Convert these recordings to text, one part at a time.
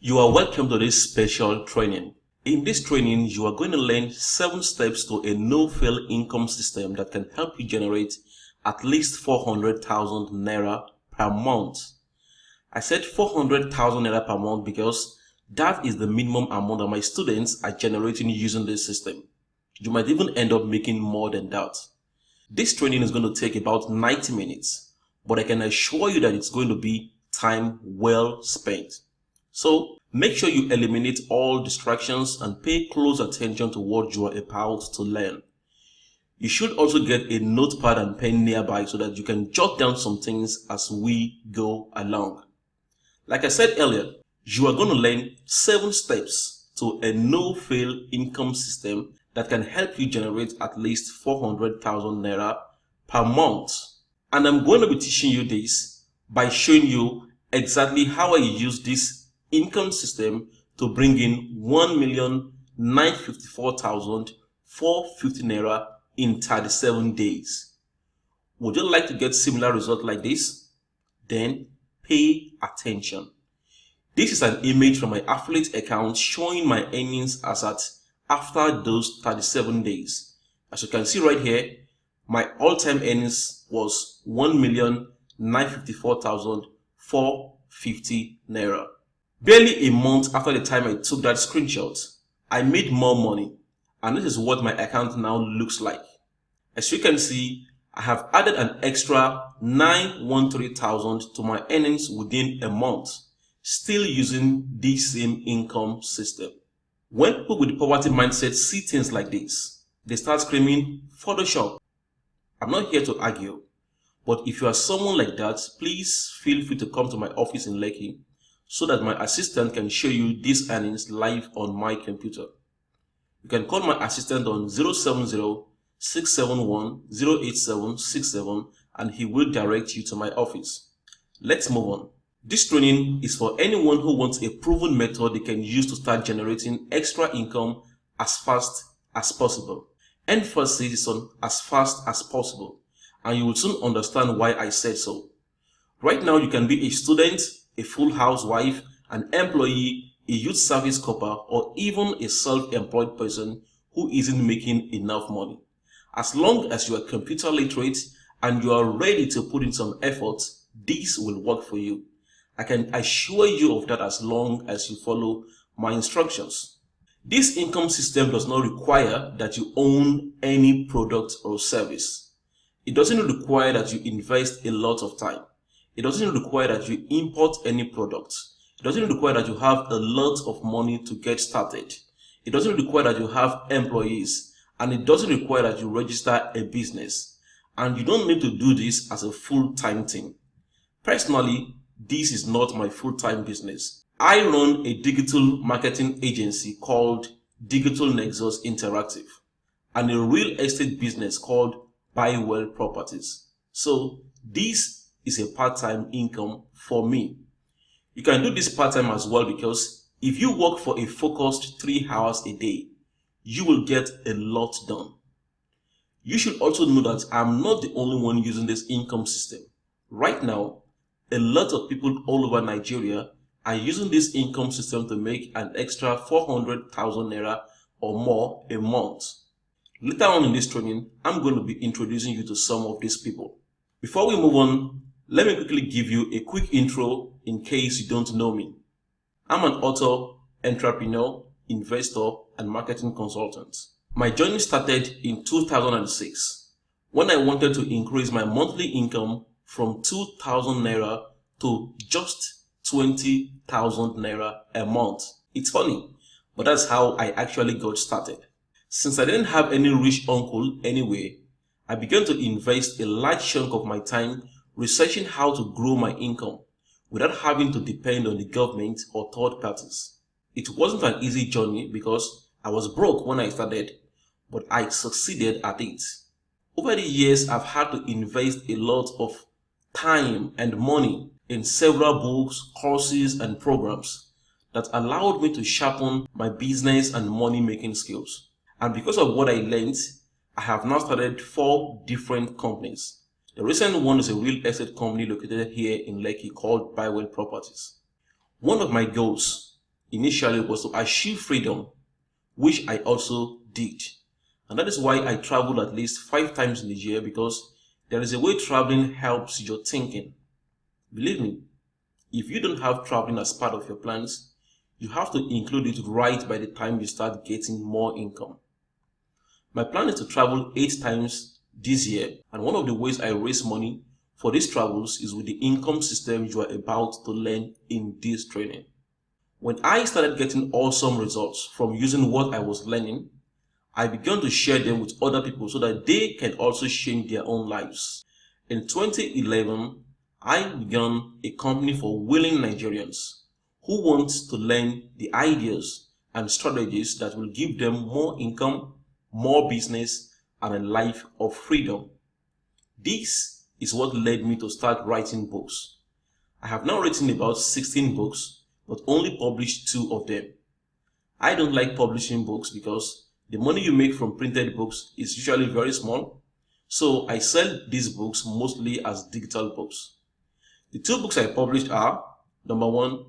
You are welcome to this special training. In this training, you are going to learn 7 steps to a no-fail income system that can help you generate at least 400,000 Naira per month. I said 400,000 Naira per month because that is the minimum amount that my students are generating using this system. You might even end up making more than that. This training is going to take about 90 minutes, but I can assure you that it's going to be time well spent. So make sure you eliminate all distractions and pay close attention to what you are about to learn. You should also get a notepad and pen nearby so that you can jot down some things as we go along. Like I said earlier, you are going to learn 7 steps to a no-fail income system that can help you generate at least 400,000 Naira per month. And I'm going to be teaching you this by showing you exactly how I use this income system to bring in 1,954,450 Naira in 37 days. Would you like to get similar results like this? Then pay attention. This is an image from my affiliate account showing my earnings as at after those 37 days. As you can see right here, my all-time earnings was 1,954,450 Naira. Barely a month after the time I took that screenshot, I made more money, and this is what my account now looks like. As you can see, I have added an extra 913,000 to my earnings within a month, still using this same income system. When people with the poverty mindset see things like this, they start screaming, Photoshop. I'm not here to argue, but if you are someone like that, please feel free to come to my office in Lekki so that my assistant can show you these earnings live on my computer. You can call my assistant on 070-671-08767 and he will direct you to my office. Let's move on. This training is for anyone who wants a proven method they can use to start generating extra income as fast as possible. Emphasis is on as fast as possible, and you will soon understand why I said so. Right now, you can be a student, a full housewife, an employee, a youth service corper, or even a self-employed person who isn't making enough money. As long as you are computer literate and you are ready to put in some effort, this will work for you. I can assure you of that as long as you follow my instructions. This income system does not require that you own any product or service. It doesn't require that you invest a lot of time. It doesn't require that you import any products. It doesn't require that you have a lot of money to get started. It doesn't require that you have employees. And it doesn't require that you register a business. And you don't need to do this as a full-time thing. Personally, this is not my full-time business. I run a digital marketing agency called Digital Nexus Interactive and a real estate business called Buy Well Properties. So this is a part-time income for me. You can do this part-time as well because if you work for a focused 3 hours a day, you will get a lot done. You should also know that I'm not the only one using this income system. Right now, a lot of people all over Nigeria are using this income system to make an extra 400,000 Naira or more a month. Later on in this training, I'm going to be introducing you to some of these people. Before we move on, let me quickly give you a quick intro in case you don't know me. I'm an author, entrepreneur, investor, and marketing consultant. My journey started in 2006 when I wanted to increase my monthly income from 2,000 Naira to just 20,000 Naira a month. It's funny, but that's how I actually got started. Since I didn't have any rich uncle anyway, I began to invest a large chunk of my time researching how to grow my income without having to depend on the government or third parties. It wasn't an easy journey because I was broke when I started, but I succeeded at it. Over the years, I've had to invest a lot of time and money in several books, courses, and programs that allowed me to sharpen my business and money-making skills. And because of what I learned, I have now started 4 different companies. The recent one is a real estate company located here in Lekki called Buy Well Properties. One of my goals initially was to achieve freedom, which I also did. And that is why I traveled at least 5 times in a year, because there is a way traveling helps your thinking. Believe me, if you don't have traveling as part of your plans, you have to include it right by the time you start getting more income. My plan is to travel 8 times this year, and one of the ways I raise money for these travels is with the income system you are about to learn in this training. When I started getting awesome results from using what I was learning, I began to share them with other people so that they can also change their own lives. In 2011, I began a company for willing Nigerians who want to learn the ideas and strategies that will give them more income, more business, and a life of freedom. This is what led me to start writing books. I have now written about 16 books, but only published 2 of them. I don't like publishing books because the money you make from printed books is usually very small, so I sell these books mostly as digital books. The 2 books I published are, number 1,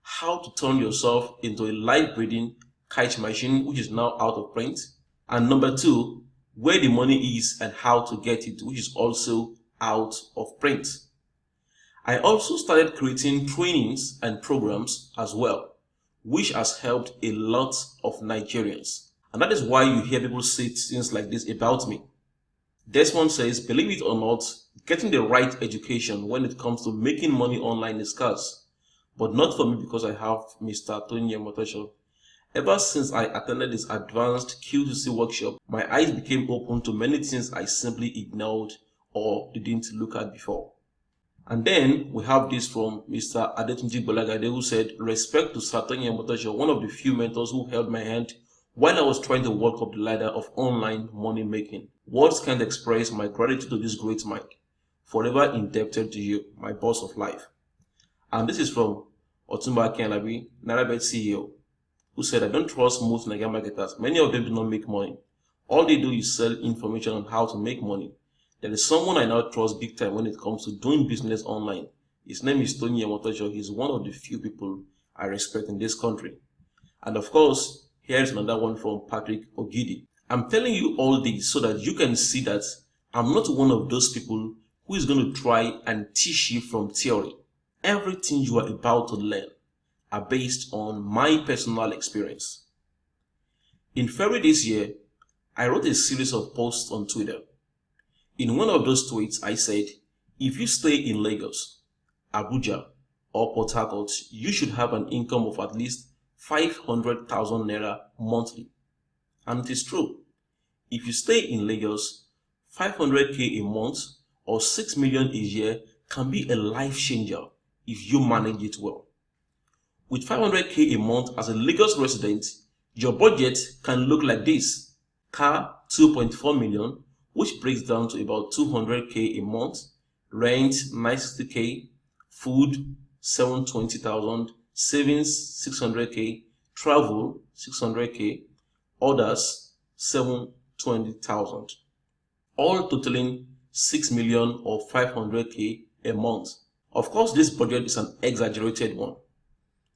How to Turn Yourself into a Life-Breathing Kite Machine, which is now out of print, and number 2, Where the Money Is and How to Get It, which is also out of print. I also started creating trainings and programs as well, which has helped a lot of Nigerians. And that is why you hear people say things like this about me. Desmond says, believe it or not, getting the right education when it comes to making money online is scarce. But not for me, because I have Mr. Tony Motosho. Ever since I attended this advanced Q2C workshop, my eyes became open to many things I simply ignored or didn't look at before. And then we have this from Mr. Adetunji Bolagade, who said, respect to Satonya Motosho, one of the few mentors who held my hand while I was trying to walk up the ladder of online money making. Words can't express my gratitude to this great mind. Forever indebted to you, my boss of life. And this is from Otumba Kenlabi, Narabet CEO, who said, I don't trust most Nigerian marketers. Many of them do not make money. All they do is sell information on how to make money. There is someone I now trust big time when it comes to doing business online. His name is Tony Motosho. He's one of the few people I respect in this country. And of course, here's another one from Patrick Ogidi. I'm telling you all this so that you can see that I'm not one of those people who is going to try and teach you from theory. Everything you are about to learn are based on my personal experience. In February this year, I wrote a series of posts on Twitter. In one of those tweets, I said, if you stay in Lagos, Abuja, or Port Harcourt, you should have an income of at least 500,000 naira monthly. And it is true. If you stay in Lagos, 500k a month or 6 million a year can be a life changer if you manage it well. With 500k a month as a Lagos resident, your budget can look like this. Car, 2.4 million, which breaks down to about 200k a month, rent 960k, food 720,000, savings 600k, travel 600k, others 720,000, all totaling 6 million or 500k a month. Of course, this budget is an exaggerated one.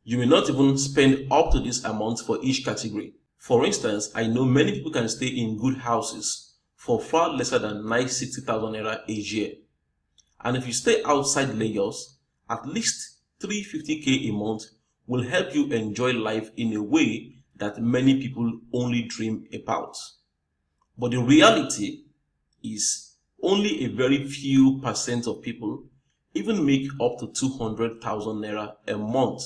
You may not even spend up to this amount for each category. For instance, I know many people can stay in good houses for far lesser than 960,000 naira a year. And if you stay outside Lagos, at least 350k a month will help you enjoy life in a way that many people only dream about. But the reality is only a very few percent of people even make up to 200,000 naira a month.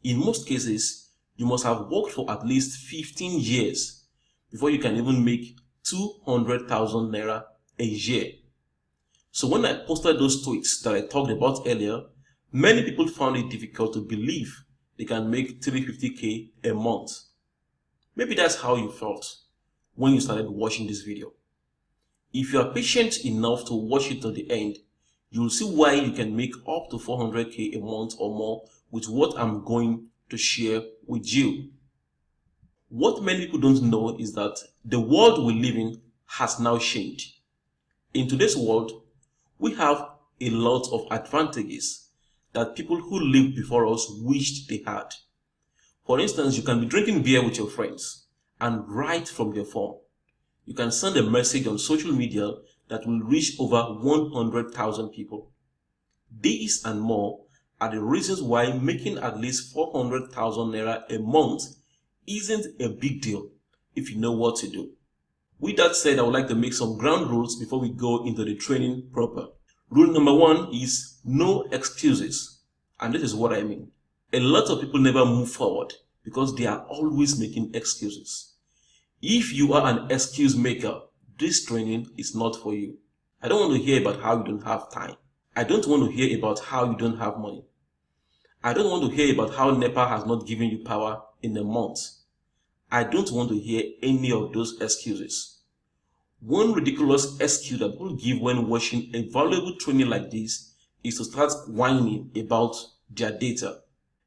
In most cases, you must have worked for at least 15 years before you can even make 200,000 naira a year. So when I posted those tweets that I talked about earlier, many people found it difficult to believe they can make 350k a month. Maybe that's how you felt when you started watching this video. If you are patient enough to watch it to the end, you will see why you can make up to 400k a month or more with what I'm going to share with you. What many people don't know is that the world we live in has now changed. In today's world, we have a lot of advantages that people who lived before us wished they had. For instance, you can be drinking beer with your friends and write from your phone. You can send a message on social media that will reach over 100,000 people. These and more are the reasons why making at least 400,000 naira a month isn't a big deal if you know what to do. With that said, I would like to make some ground rules before we go into the training proper. Rule number 1 is no excuses. And this is what I mean. A lot of people never move forward because they are always making excuses. If you are an excuse maker, this training is not for you. I don't want to hear about how you don't have time. I don't want to hear about how you don't have money. I don't want to hear about how NEPA has not given you power in a month. I don't want to hear any of those excuses. One ridiculous excuse that people give when watching a valuable training like this is to start whining about their data.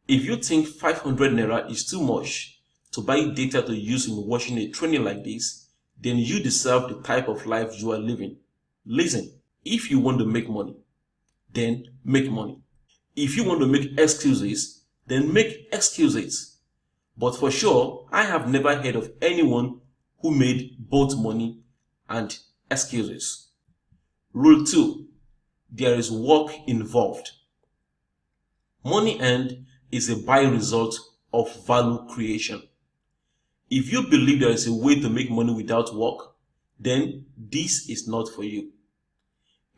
If you think 500 naira is too much to buy data to use in watching a training like this, then you deserve the type of life you are living. Listen, if you want to make money, then make money. If you want to make excuses, then make excuses. But for sure, I have never heard of anyone who made both money and excuses. Rule 2. There is work involved. Money earned is a byresult of value creation. If you believe there is a way to make money without work, then this is not for you.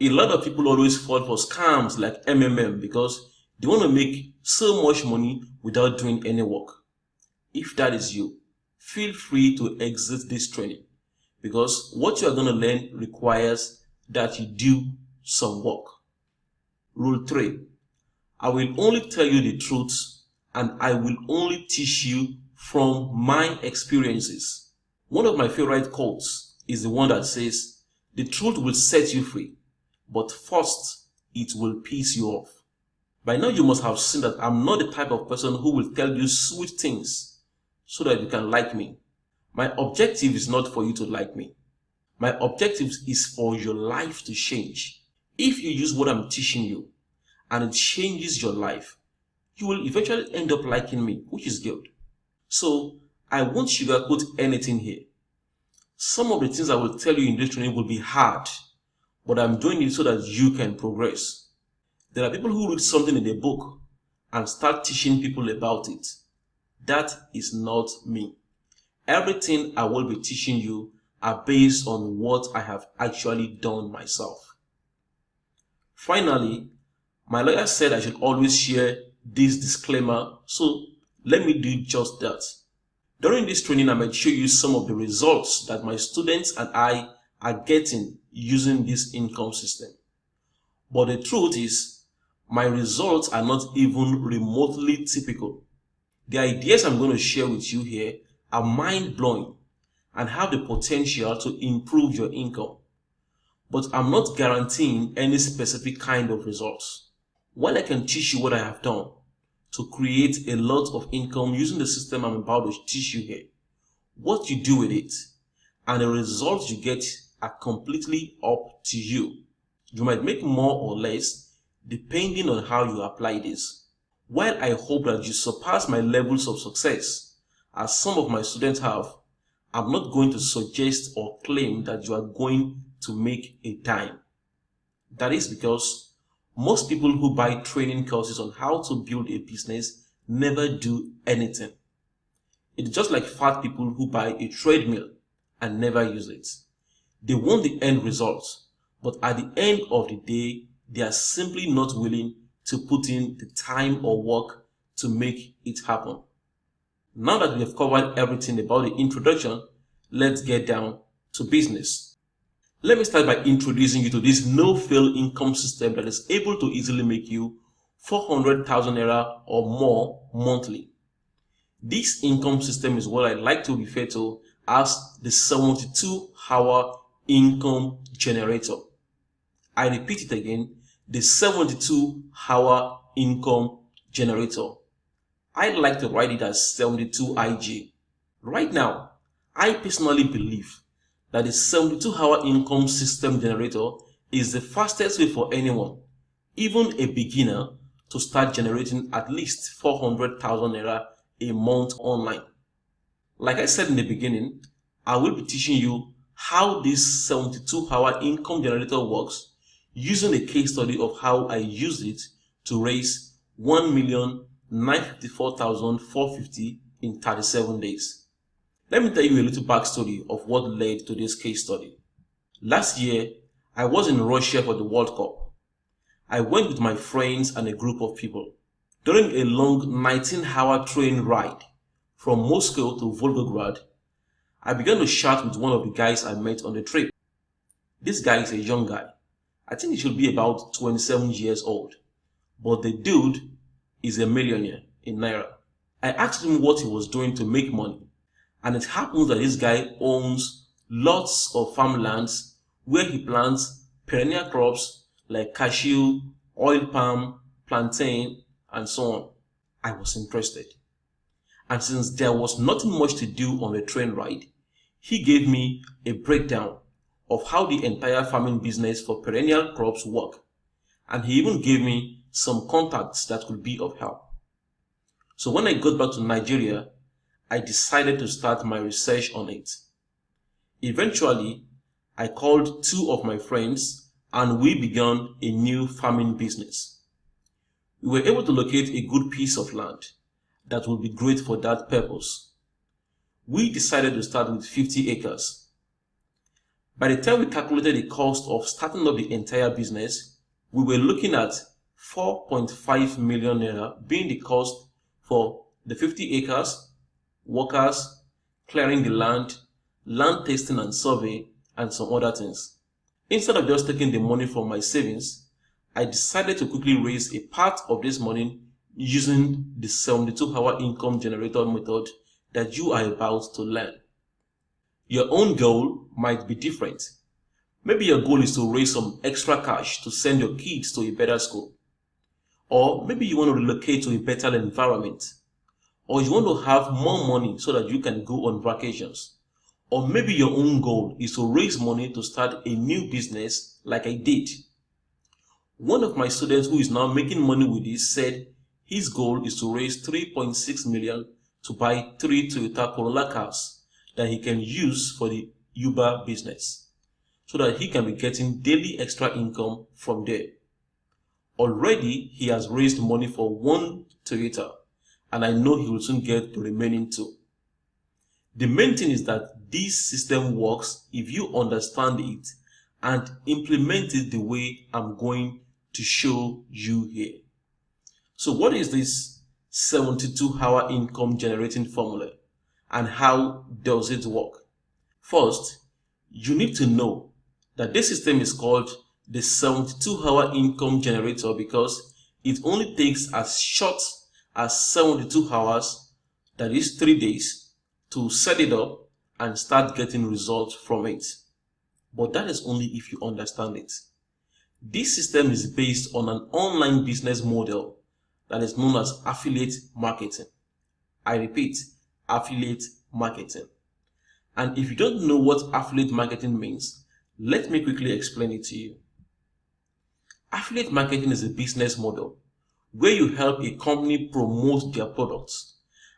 A lot of people always fall for scams like MMM because they want to make so much money without doing any work. If that is you, feel free to exit this training because what you are going to learn requires that you do some work. Rule 3. I will only tell you the truth and I will only teach you from my experiences. One of my favorite quotes is the one that says, "The truth will set you free, but first it will piss you off." By now you must have seen that I'm not the type of person who will tell you sweet things so that you can like me. My objective is not for you to like me. My objective is for your life to change. If you use what I'm teaching you and it changes your life, you will eventually end up liking me, which is good. So I won't sugarcoat anything here. Some of the things I will tell you in this training will be hard, but I'm doing it so that you can progress. There are people who read something in a book and start teaching people about it. That is not me. Everything I will be teaching you are based on what I have actually done myself. Finally, my lawyer said I should always share this disclaimer, so let me do just that. During this training, I might show you some of the results that my students and I are getting using this income system. But the truth is, my results are not even remotely typical. The ideas I'm going to share with you here are mind-blowing and have the potential to improve your income. But I'm not guaranteeing any specific kind of results. While I can teach you what I have done to create a lot of income using the system I'm about to teach you here, what you do with it and the results you get are completely up to you. You might make more or less depending on how you apply this. While I hope that you surpass my levels of success, as some of my students have, I'm not going to suggest or claim that you are going to make a dime. That is because most people who buy training courses on how to build a business never do anything. It's just like fat people who buy a treadmill and never use it. They want the end result, but at the end of the day, they are simply not willing to put in the time or work to make it happen. Now that we have covered everything about the introduction, let's get down to business. Let me start by introducing you to this no-fail income system that is able to easily make you 400,000 naira or more monthly. This income system is what I like to refer to as the 72-hour income generator. I repeat it again, the 72-hour income generator. I like to write it as 72IG. Right now, I personally believe that the 72-hour income system generator is the fastest way for anyone, even a beginner, to start generating at least 400,000 naira a month online. Like I said in the beginning, I will be teaching you how this 72-hour income generator works using a case study of how I used it to raise 1,954,450 in 37 days. Let me tell you a little backstory of what led to this case study. Last year, I was in Russia for the World Cup. I went with my friends and a group of people. During a long 19-hour train ride from Moscow to Volgograd, I began to chat with one of the guys I met on the trip. This guy is a young guy. I think he should be about 27 years old. But the dude is a millionaire in Naira. I asked him what he was doing to make money. And it happens that this guy owns lots of farmlands where he plants perennial crops like cashew, oil palm, plantain, and so on. I was interested. And since there was nothing much to do on the train ride, he gave me a breakdown of how the entire farming business for perennial crops work. And he even gave me some contacts that could be of help. So when I got back to Nigeria, I decided to start my research on it. Eventually, I called two of my friends and we began a new farming business. We were able to locate a good piece of land that would be great for that purpose. We decided to start with 50 acres. By the time we calculated the cost of starting up the entire business, we were looking at 4.5 million naira being the cost for the 50 acres, workers, clearing the land testing and survey, and some other things. Instead of just taking the money from my savings, I decided to quickly raise a part of this money using the 72-hour income generator method that you are about to learn. Your own goal might be different. Maybe your goal is to raise some extra cash to send your kids to a better school. Or maybe you want to relocate to a better environment. Or you want to have more money so that you can go on vacations. Or maybe your own goal is to raise money to start a new business like I did. One of my students who is now making money with this said his goal is to raise 3.6 million to buy 3 Toyota Corolla cars that he can use for the Uber business so that he can be getting daily extra income from there. Already he has raised money for 1 Toyota and I know he will soon get the remaining 2. The main thing is that this system works if you understand it and implement it the way I'm going to show you here. So what is this 72-hour income generating formula and how does it work? First, you need to know that this system is called the 72-hour income generator because it only takes as short as 72 hours, that is 3 days, to set it up and start getting results from it. But that is only if you understand it. This system is based on an online business model that is known as affiliate marketing. I repeat, affiliate marketing. And if you don't know what affiliate marketing means, let me quickly explain it to you. Affiliate marketing is a business model where you help a company promote their products.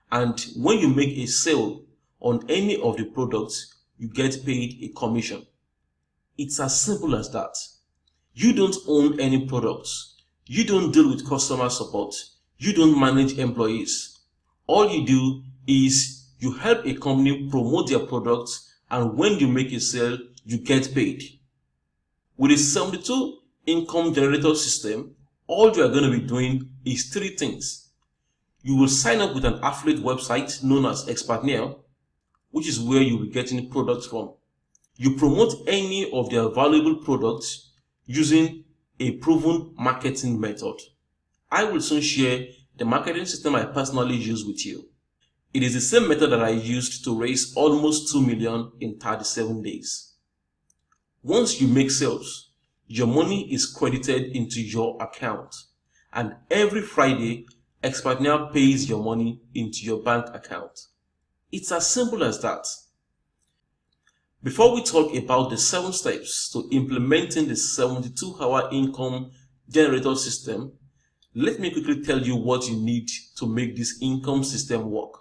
And when you make a sale on any of the products, you get paid a commission. It's as simple as that. You don't own any products. You don't deal with customer support. You don't manage employees. All you do is you help a company promote their products, and when you make a sale, you get paid. With a 72 income generator system, all you are going to be doing is 3 things. You will sign up with an affiliate website known as Expertnaire, which is where you'll be getting products from. You promote any of their valuable products using a proven marketing method. I will soon share the marketing system I personally use with you. It is the same method that I used to raise almost 2 million in 37 days. Once you make sales, your money is credited into your account, and every Friday, Expertnaire pays your money into your bank account. It's as simple as that. Before we talk about the 7 steps to implementing the 72-hour income generator system, Let me quickly tell you what you need to make this income system work.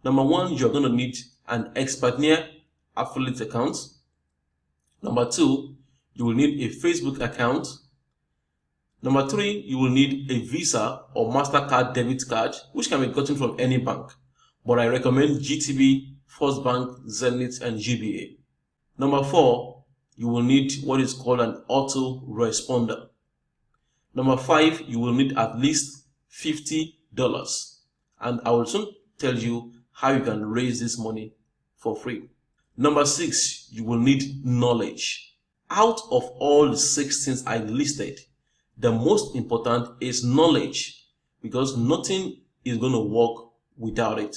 Number one, you're going to need an Expertnaire affiliate account. Number two, you will need a Facebook account. Number three, you will need a Visa or MasterCard debit card, which can be gotten from any bank, but I recommend GTB, First Bank, Zenith, and GBA. Number four, you will need what is called an autoresponder. Number five, you will need at least $50, and I will soon tell you how you can raise this money for free. Number six, you will need knowledge. Out of all the 6 things I listed, the most important is knowledge, because nothing is going to work without it.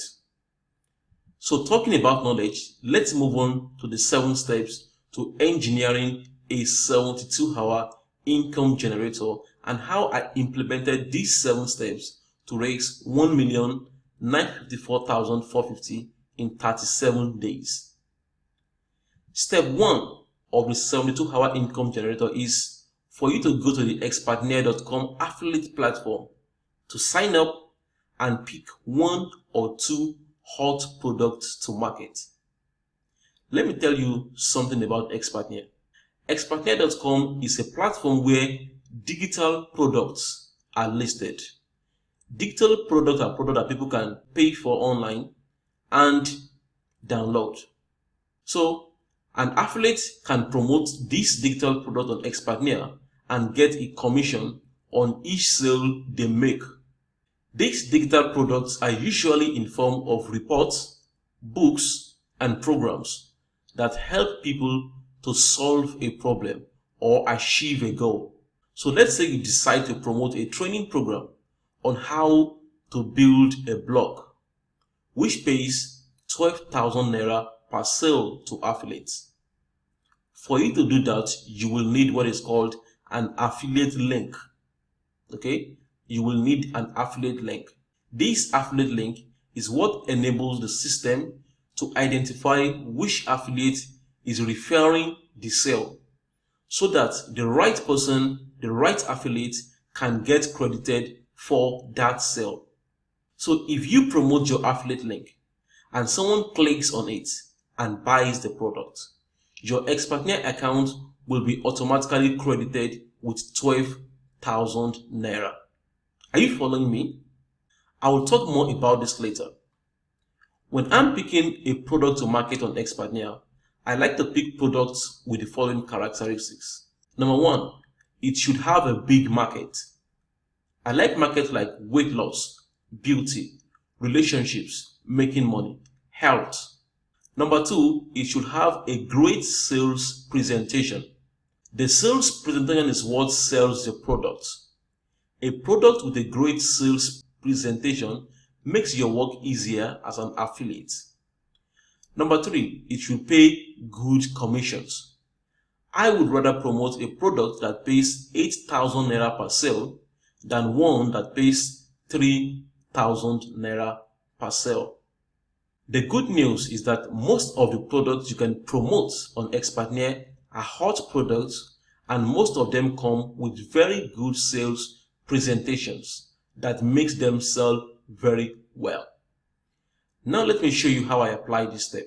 So talking about knowledge, let's move on to the 7 steps to engineering a 72-hour income generator and how I implemented these 7 steps to raise $1,954,450 in 37 days. Step 1 of the 72-hour income generator is for you to go to the expertnaire.com affiliate platform to sign up and pick 1 or 2 hot products to market. Let me tell you something about Expertnaire. Expertnaire.com is a platform where digital products are listed. Digital products are products that people can pay for online and download. So an affiliate can promote this digital product on Expertnaire and get a commission on each sale they make. These digital products are usually in form of reports, books, and programs that help people to solve a problem or achieve a goal. So let's say you decide to promote a training program on how to build a blog, which pays 12,000 Naira per sale to affiliates. For you to do that, you will need what is called an affiliate link. Okay? You will need an affiliate link. This affiliate link is what enables the system to identify which affiliate is referring the sale, so that the right person, the right affiliate, can get credited for that sale. So if you promote your affiliate link and someone clicks on it and buys the product, your Expertnaire account will be automatically credited with 12,000 Naira. Are you following me? I will talk more about this later. When I'm picking a product to market on Expertnaire, I like to pick products with the following characteristics. Number one, it should have a big market. I like markets like weight loss, beauty, relationships, making money, health. Number two, it should have a great sales presentation. The sales presentation is what sells the product. A product with a great sales presentation makes your work easier as an affiliate. Number three, it should pay good commissions. I would rather promote a product that pays 8,000 Naira per sale than one that pays 3,000 Naira per sale. The good news is that most of the products you can promote on Expertnaire are hot products, and most of them come with very good sales presentations that makes them sell very well. Now let me show you how I apply this step.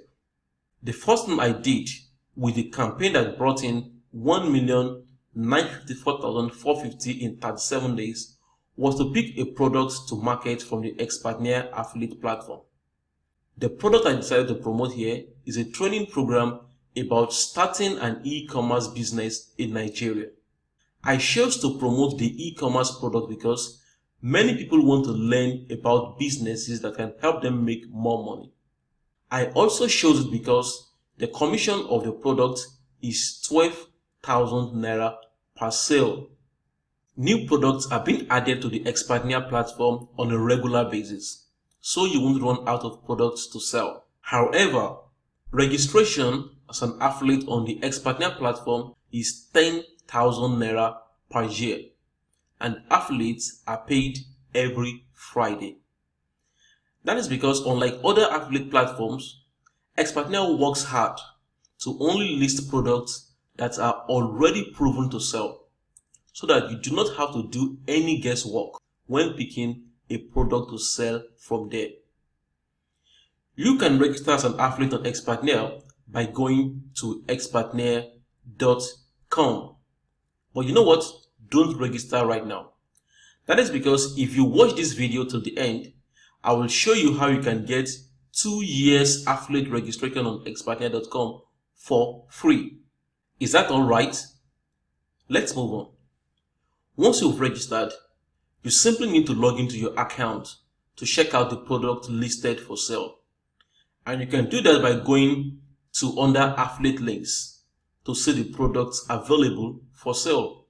The first thing I did with the campaign that brought in 1,954,450 in 37 days was to pick a product to market from the Expertnaire affiliate platform. The product I decided to promote here is a training program about starting an e-commerce business in Nigeria. I chose to promote the e-commerce product because many people want to learn about businesses that can help them make more money. I also chose it because the commission of the product is 12,000 Naira per sale. New products are being added to the Expertnaire platform on a regular basis, so you won't run out of products to sell. However, registration as an affiliate on the Expertnaire platform is 10,000 Naira per year, and affiliates are paid every Friday. That is because, unlike other affiliate platforms, Expertnaire works hard to only list products that are already proven to sell, so that you do not have to do any guesswork. when picking a product to sell from there. You can register as an affiliate on Expertnaire by going to expertnaire.com. But you know what? Don't register right now. That is because if you watch this video till the end, I will show you how you can get 2 years affiliate registration on expertnaire.com for free. Is that alright? Let's move on. Once you've registered, you simply need to log into your account to check out the product listed for sale. And you can do that by going to under affiliate links to see the products available for sale.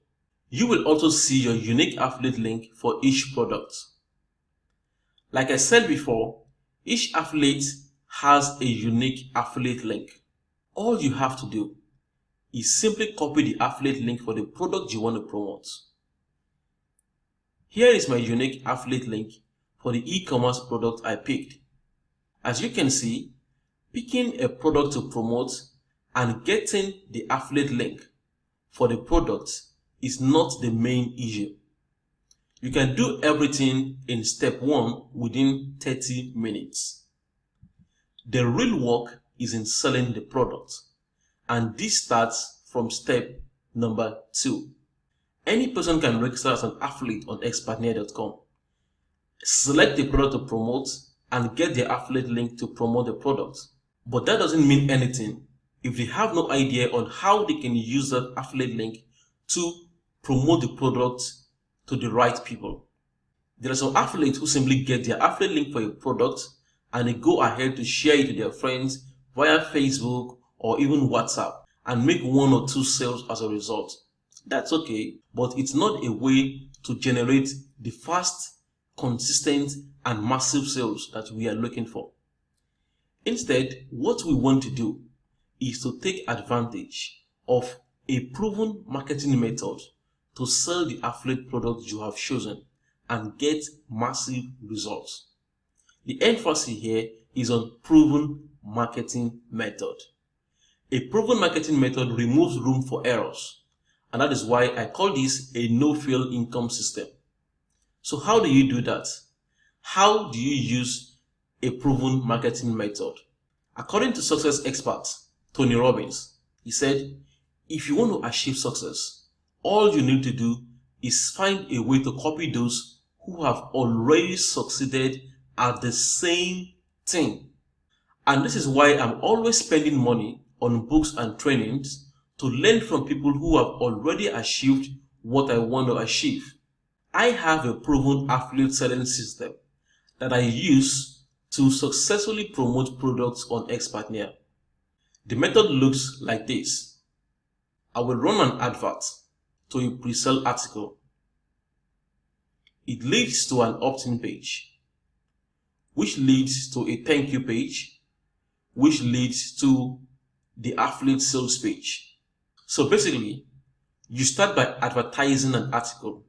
You will also see your unique affiliate link for each product. Like I said before, each affiliate has a unique affiliate link. All you have to do is simply copy the affiliate link for the product you want to promote. Here is my unique affiliate link for the e-commerce product I picked. As you can see, picking a product to promote and getting the affiliate link for the product is not the main issue. You can do everything in step 1 within 30 minutes. The real work is in selling the product, and this starts from step number 2. Any person can register as an affiliate on expertnaire.com. Select the product to promote and get the affiliate link to promote the product. But that doesn't mean anything if they have no idea on how they can use that affiliate link to promote the product to the right people. There are some affiliates who simply get their affiliate link for a product and they go ahead to share it to their friends via Facebook or even WhatsApp and make 1 or 2 sales as a result. That's okay, but it's not a way to generate the fast, consistent, and massive sales that we are looking for. Instead, what we want to do is to take advantage of a proven marketing method to sell the affiliate product you have chosen and get massive results. The emphasis here is on proven marketing method. A proven marketing method removes room for errors, and that is why I call this a no-fail income system. So how do you do that? How do you use a proven marketing method? According to success expert Tony Robbins, he said, if you want to achieve success, all you need to do is find a way to copy those who have already succeeded at the same thing. And this is why I'm always spending money on books and trainings to learn from people who have already achieved what I want to achieve. I have a proven affiliate selling system that I use to successfully promote products on Expertnaire. The method looks like this. I will run an advert to a PRESELL article. It leads to an opt-in page, which leads to a thank you page, which leads to the affiliate sales page. So basically, you start by advertising an article.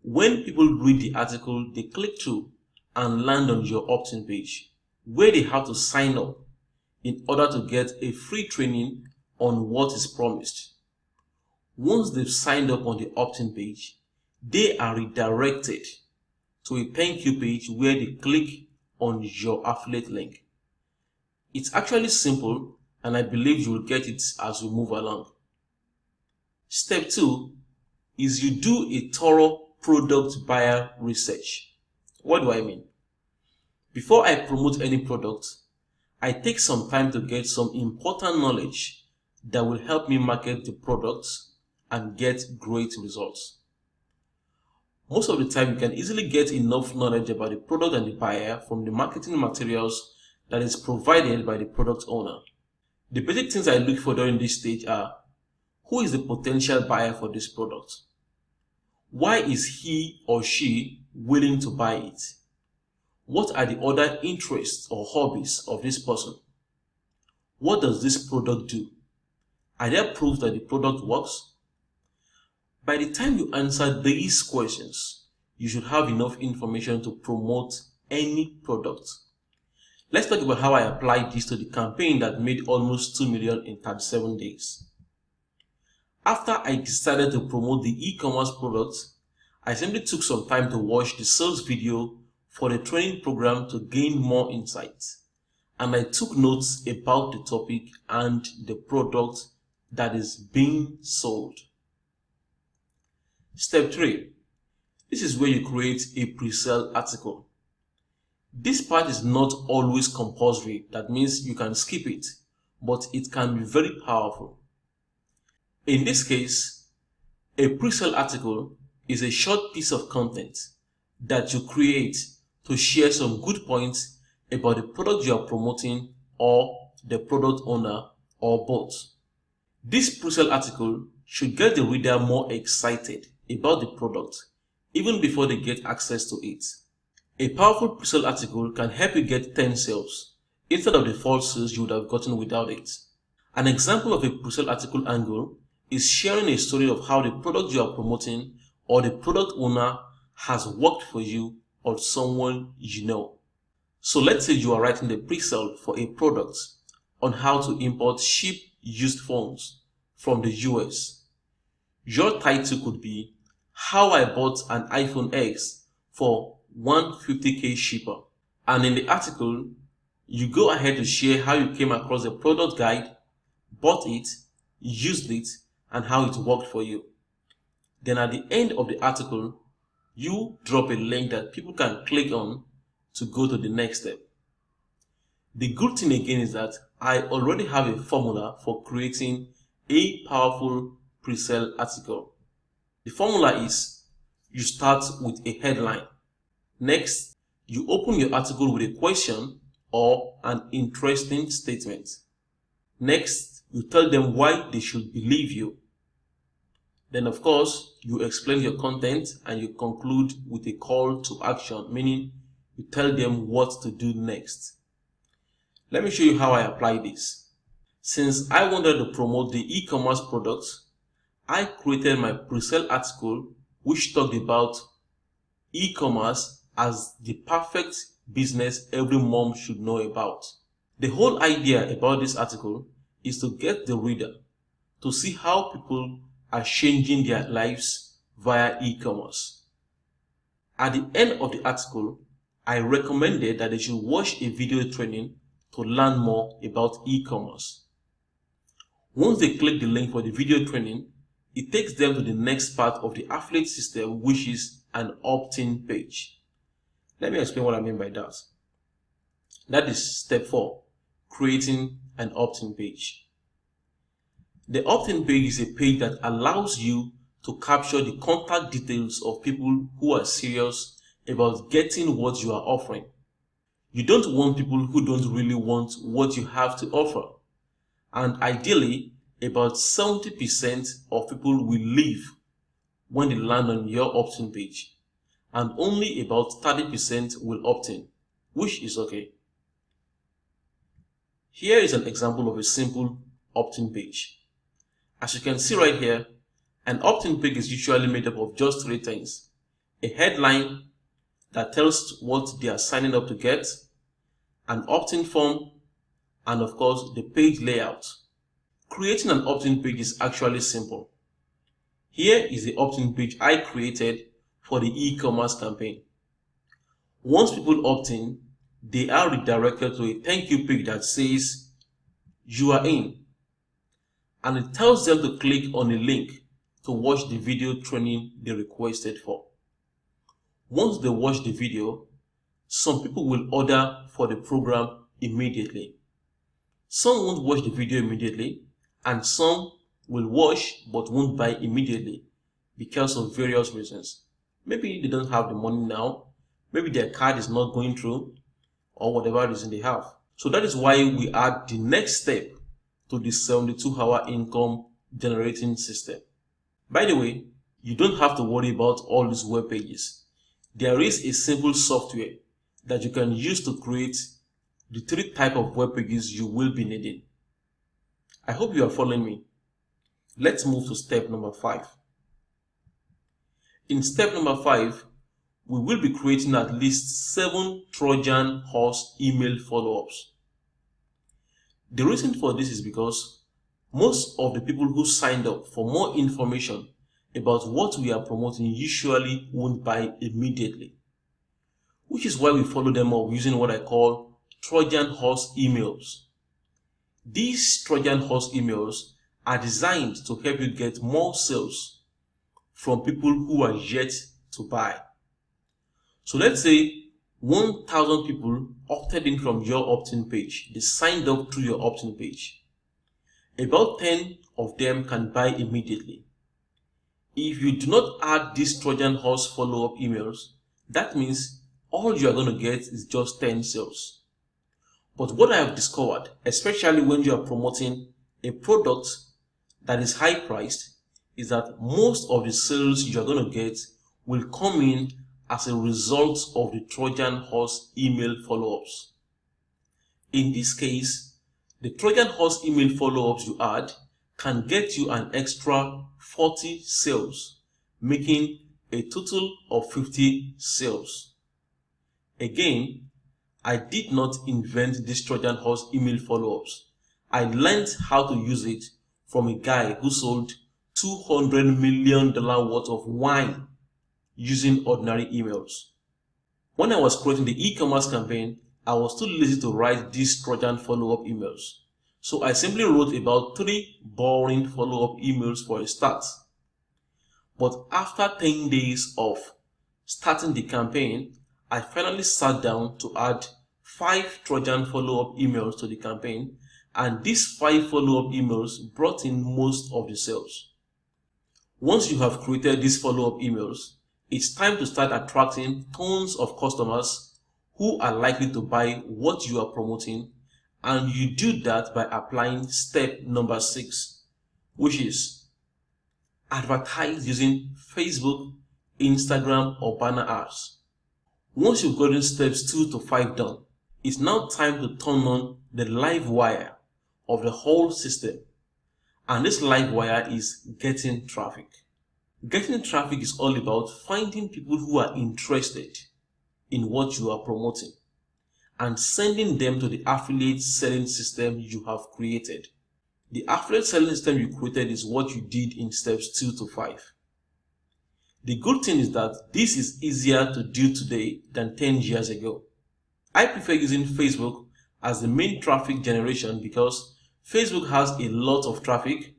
When people read the article, they click through and land on your opt-in page, where they have to sign up in order to get a free training on what is promised. Once they've signed up on the opt-in page, they are redirected to a thank you page where they click on your affiliate link. It's actually simple, and I believe you will get it as we move along. Step 2 is you do a thorough product buyer research. What do I mean? Before I promote any product, I take some time to get some important knowledge that will help me market the products and get great results. Most of the time, you can easily get enough knowledge about the product and the buyer from the marketing materials that is provided by the product owner. The basic things I look for during this stage are: who is the potential buyer for this product? Why is he or she willing to buy it? What are the other interests or hobbies of this person? What does this product do? Are there proof that the product works? By the time you answer these questions, you should have enough information to promote any product. Let's talk about how I applied this to the campaign that made almost 2 million in 37 days. After I decided to promote the e-commerce product, I simply took some time to watch the sales video for the training program to gain more insights, and I took notes about the topic and the product that is being sold. Step 3. This is where you create a pre-sale article. This part is not always compulsory, that means you can skip it, but it can be very powerful. In this case, a pre-sale article is a short piece of content that you create to share some good points about the product you are promoting or the product owner or both. This pre-sale article should get the reader more excited about the product even before they get access to it. A powerful pre-sale article can help you get 10 sales instead of the false sales you would have gotten without it. An example of a pre-sale article angle is sharing a story of how the product you are promoting or the product owner has worked for you or someone you know. So let's say you are writing the pre-sale for a product on how to import cheap used phones from the US. Your title could be How I Bought an iPhone X for $150K cheaper. And in the article, you go ahead to share how you came across the product guide, bought it, used it, and how it worked for you. Then at the end of the article, you drop a link that people can click on to go to the next step. The good thing again is that I already have a formula for creating a powerful pre-sale article. The formula is you start with a headline. Next, you open your article with a question or an interesting statement. Next, you tell them why they should believe you. Then, of course, you explain your content and you conclude with a call to action, meaning you tell them what to do next. Let me show you how I apply this. Since I wanted to promote the e-commerce products, I created my pre-sale article which talked about e-commerce as the perfect business every mom should know about. The whole idea about this article is to get the reader to see how people are changing their lives via e-commerce. At the end of the article, I recommended that they should watch a video training to learn more about e-commerce. Once they click the link for the video training, it takes them to the next part of the affiliate system, which is an opt-in page. Let me explain what I mean by that. That is step 4, creating an opt-in page. The opt-in page is a page that allows you to capture the contact details of people who are serious about getting what you are offering. You don't want people who don't really want what you have to offer. And ideally, about 70% of people will leave when they land on your opt-in page. And only about 30% will opt in, which is okay. Here is an example of a simple opt-in page. As you can see right here, an opt-in page is usually made up of just 3 things. A headline that tells what they are signing up to get, an opt-in form, and of course the page layout. Creating an opt-in page is actually simple. Here is the opt-in page I created for the e-commerce campaign. Once people opt in, they are redirected to a thank you page that says you are in, and it tells them to click on a link to watch the video training they requested for. Once they watch the video, some people will order for the program immediately. Some won't watch the video immediately, and some will watch but won't buy immediately because of various reasons. Maybe they don't have the money now, maybe their card is not going through, or whatever reason they have. So that is why we add the next step to the 72-hour income generating system. By the way, you don't have to worry about all these web pages. There is a simple software that you can use to create the 3 types of web pages you will be needing. I hope you are following me. Let's move to step number 5. In step number 5, we will be creating at least 7 Trojan horse email follow-ups. The reason for this is because most of the people who signed up for more information about what we are promoting usually won't buy immediately, which is why we follow them up using what I call Trojan horse emails. These Trojan horse emails are designed to help you get more sales from people who are yet to buy. So let's say 1,000 people opted in from your opt-in page. They signed up through your opt-in page. About 10 of them can buy immediately. If you do not add these Trojan horse follow-up emails, that means all you are going to get is just 10 sales. But what I have discovered, especially when you are promoting a product that is high priced, is that most of the sales you are going to get will come in as a result of the Trojan horse email follow-ups. In this case, the Trojan horse email follow-ups you add can get you an extra 40 sales, making a total of 50 sales. Again, I did not invent this Trojan horse email follow-ups. I learned how to use it from a guy who sold $200 million worth of wine using ordinary emails. When I was creating the e-commerce campaign, I was too lazy to write these Trojan follow-up emails. So I simply wrote about 3 boring follow-up emails for a start. But after 10 days of starting the campaign, I finally sat down to add 5 Trojan follow-up emails to the campaign, and these 5 follow-up emails brought in most of the sales. Once you have created these follow-up emails, it's time to start attracting tons of customers who are likely to buy what you are promoting, and you do that by applying step number 6, which is advertise using Facebook, Instagram, or banner ads. Once you've gotten steps 2 to 5 done, it's now time to turn on the live wire of the whole system. And this live wire is getting traffic. Getting traffic is all about finding people who are interested in what you are promoting and sending them to the affiliate selling system you have created. The affiliate selling system you created is what you did in steps 2 to 5. The good thing is that this is easier to do today than 10 years ago. I prefer using Facebook as the main traffic generation because Facebook has a lot of traffic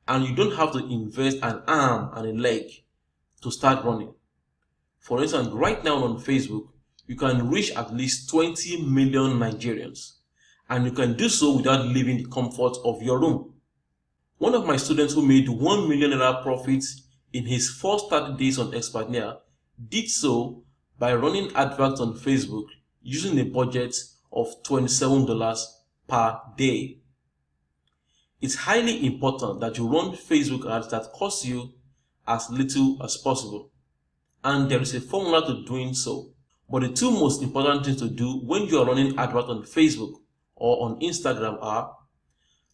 and you don't have to invest an arm and a leg to start running. For instance, right now on Facebook, you can reach at least 20 million Nigerians, and you can do so without leaving the comfort of your room. One of my students who made 1 million naira profits in his first 30 days on Expertnaire did so by running adverts on Facebook using a budget of $27 per day. It's highly important that you run Facebook ads that cost you as little as possible, and there is a formula to doing so. But the 2 most important things to do when you are running adverts on Facebook or on Instagram are: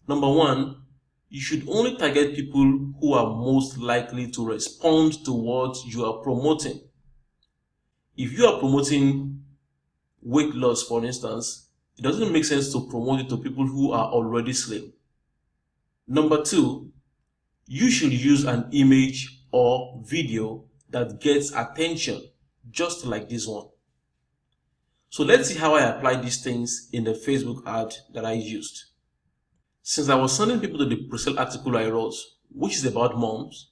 number 1, you should only target people who are most likely to respond to what you are promoting. If you are promoting weight loss, for instance, it doesn't make sense to promote it to people who are already slim. Number 2, you should use an image or video that gets attention, just like this one. So let's see how I apply these things in the Facebook ad that I used. Since I was sending people to the PRESELL article I wrote, which is about moms,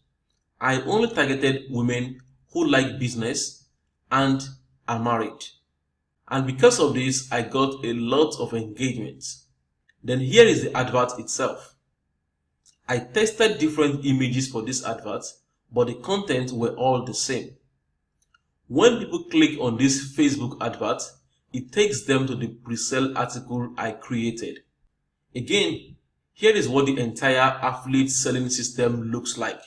I only targeted women who like business and are married. And because of this, I got a lot of engagement. Then here is the advert itself. I tested different images for this advert, but the content were all the same. When people click on this Facebook advert, it takes them to the PRESELL article I created. Again, here is what the entire affiliate selling system looks like.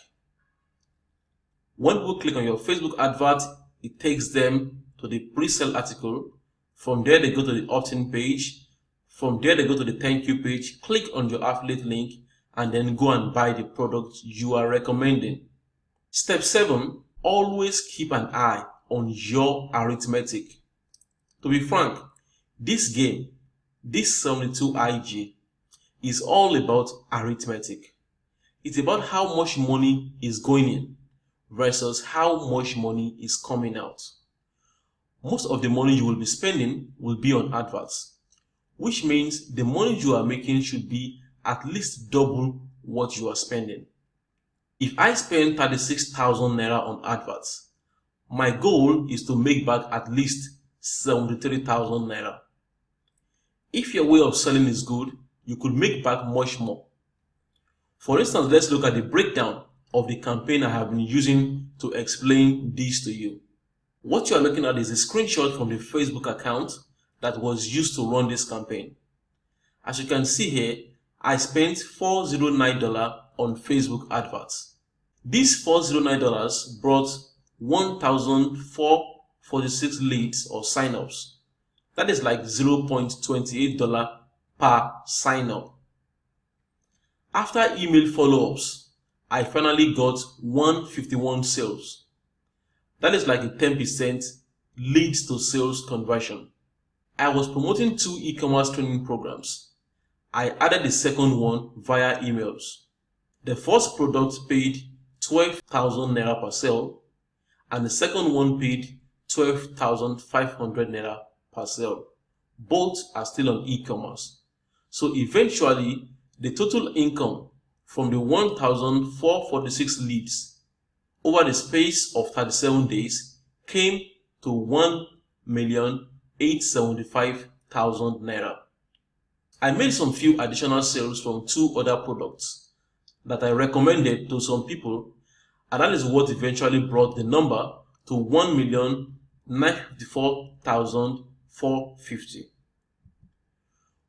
When people click on your Facebook advert, it takes them to the PRESELL article. From there, they go to the opt-in page. From there, they go to the thank you page, click on your affiliate link, and then go and buy the product you are recommending. Step 7, always keep an eye on your arithmetic. To be frank, this game, this 72 IG, is all about arithmetic. It's about how much money is going in, versus how much money is coming out. Most of the money you will be spending will be on adverts, which means the money you are making should be at least double what you are spending. If I spend 36,000 naira on adverts, my goal is to make back at least 73,000 naira. If your way of selling is good, you could make back much more. For instance, let's look at the breakdown of the campaign I have been using to explain this to you. What you are looking at is a screenshot from the Facebook account that was used to run this campaign. As you can see here, I spent $409 on Facebook adverts. These $409 brought 1,446 leads or signups. That is like $0.28 per sign-up. After email follow-ups, I finally got 151 sales. That is like a 10% leads to sales conversion. I was promoting 2 e-commerce training programs. I added the second one via emails. The first product paid 12,000 naira per sale, and the second one paid 12,500 naira per sale. Both are still on e-commerce. So eventually, the total income from the 1,446 leads over the space of 37 days came to 1,875,000 naira. I made some few additional sales from 2 other products that I recommended to some people, and that is what eventually brought the number to 1,954,450.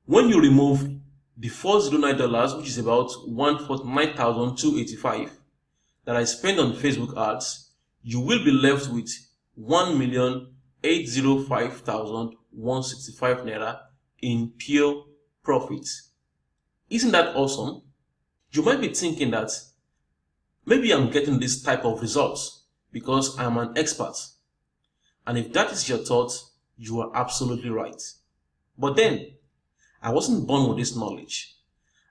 When you remove the $409, which is about 149,285 that I spent on Facebook ads, you will be left with 1,805,165 naira in pure profit. Isn't that awesome? You might be thinking that maybe I'm getting this type of results because I'm an expert. And if that is your thought, you are absolutely right. But then, I wasn't born with this knowledge.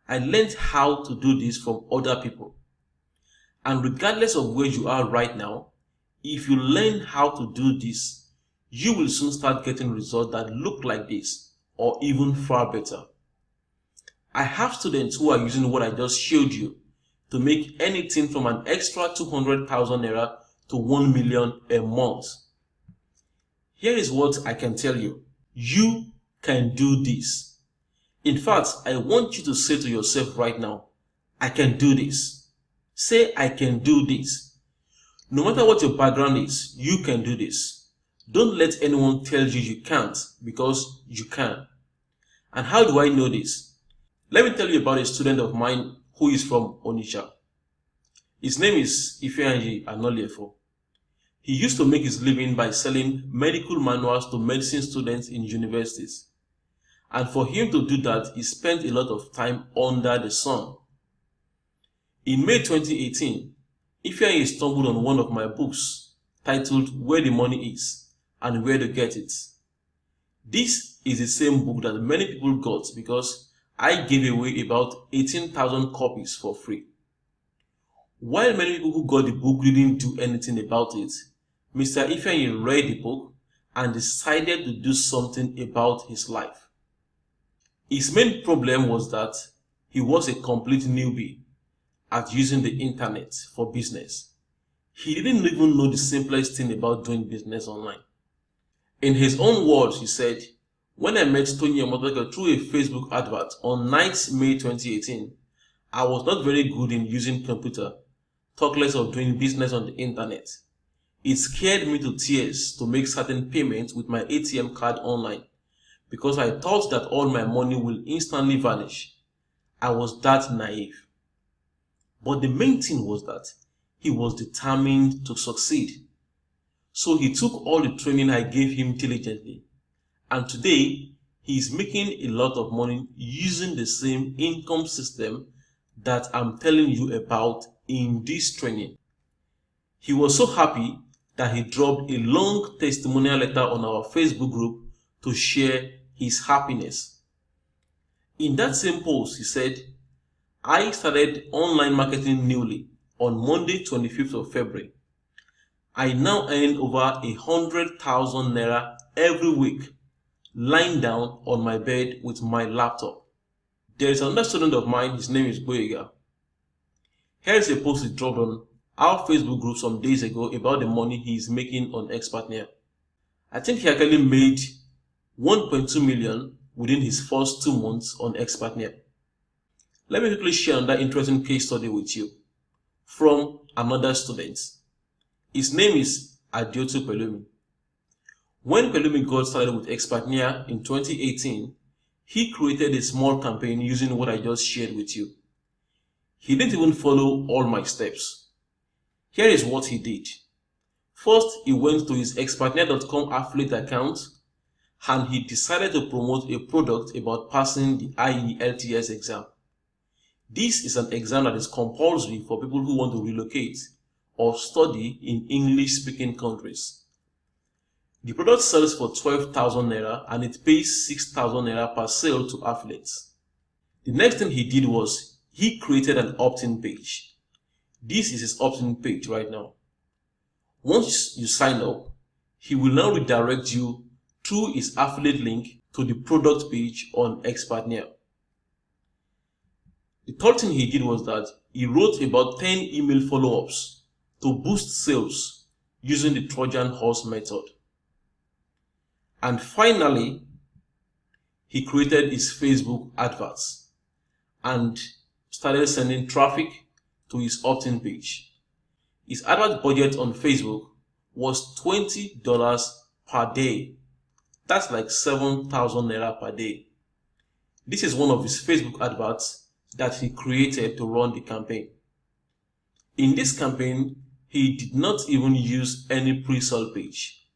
I learned how to do this from other people. And regardless of where you are right now, if you learn how to do this, you will soon start getting results that look like this or even far better. I have students who are using what I just showed you to make anything from an extra 200,000 naira to 1 million a month. Here is what I can tell you. You can do this. In fact, I want you to say to yourself right now, I can do this. Say, I can do this. No matter what your background is, you can do this. Don't let anyone tell you you can't, because you can. And how do I know this? Let me tell you about a student of mine who is from Onitsha. His name is Ifeanyi Anoliefo. He used to make his living by selling medical manuals to medicine students in universities. And for him to do that, he spent a lot of time under the sun. In May 2018, Ifeanyi stumbled on one of my books titled Where the Money Is and Where to Get It. This is the same book that many people got because I gave away about 18,000 copies for free. While many people who got the book didn't do anything about it, Mr. Ifeanyi read the book and decided to do something about his life. His main problem was that he was a complete newbie at using the internet for business. He didn't even know the simplest thing about doing business online. In his own words, he said, "When I met Tony Omotoko through a Facebook advert on 9th May 2018, I was not very good in using computer, talk less of doing business on the internet. It scared me to tears to make certain payments with my ATM card online because I thought that all my money will instantly vanish. I was that naive." But the main thing was that he was determined to succeed. So he took all the training I gave him diligently. And today, he is making a lot of money using the same income system that I'm telling you about in this training. He was so happy that he dropped a long testimonial letter on our Facebook group to share his happiness. In that same post, he said, "I started online marketing newly on Monday, 25th of February. I now earn over 100,000 naira every week lying down on my bed with my laptop. There is another student of mine, his name is Boyega. Here is a post he dropped on our Facebook group some days ago about the money he is making on Expertnaire. I think he actually made 1.2 million within his first 2 months on Expertnaire. Let me quickly share another interesting case study with you from another student. His name is Adiotu Pelumi. When Pelumi got started with Expertnaire in 2018, he created a small campaign using what I just shared with you. He didn't even follow all my steps. Here is what he did. First, he went to his expertnaire.com affiliate account and he decided to promote a product about passing the IELTS exam. This is an exam that is compulsory for people who want to relocate or study in English-speaking countries. The product sells for 12,000 naira and it pays 6,000 naira per sale to affiliates. The next thing he did was he created an opt-in page. This is his opt-in page right now. Once you sign up, he will now redirect you through his affiliate link to the product page on Expertnaire. The third thing he did was that he wrote about 10 email follow-ups to boost sales using the Trojan horse method. And finally, he created his Facebook adverts and started sending traffic to his opt-in page. His advert budget on Facebook was $20 per day. That's like 7,000 naira per day. This is one of his Facebook adverts that he created to run the campaign. In this campaign, he did not even use any pre-sale page.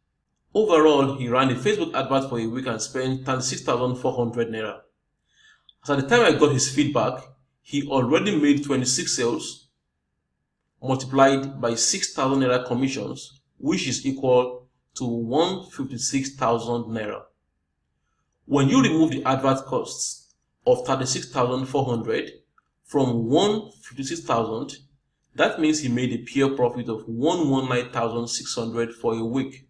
Overall, he ran a Facebook advert for a week and spent 36,400 naira. So at the time I got his feedback, he already made 26 sales multiplied by 6,000 naira commissions, which is equal to 156,000 naira. When you remove the advert costs of 36,400 from 156,000, that means he made a pure profit of 119,600 for a week.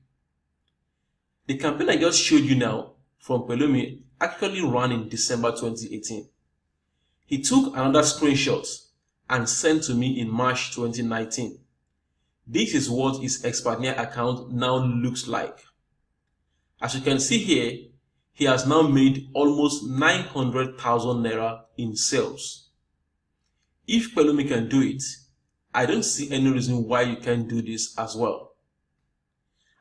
The campaign I just showed you now from Pelumi actually ran in December 2018. He took another screenshot and sent to me in March 2019. This is what his Expertnaire account now looks like. As you can see here, he has now made almost 900,000 naira in sales. If Pelumi can do it, I don't see any reason why you can't do this as well.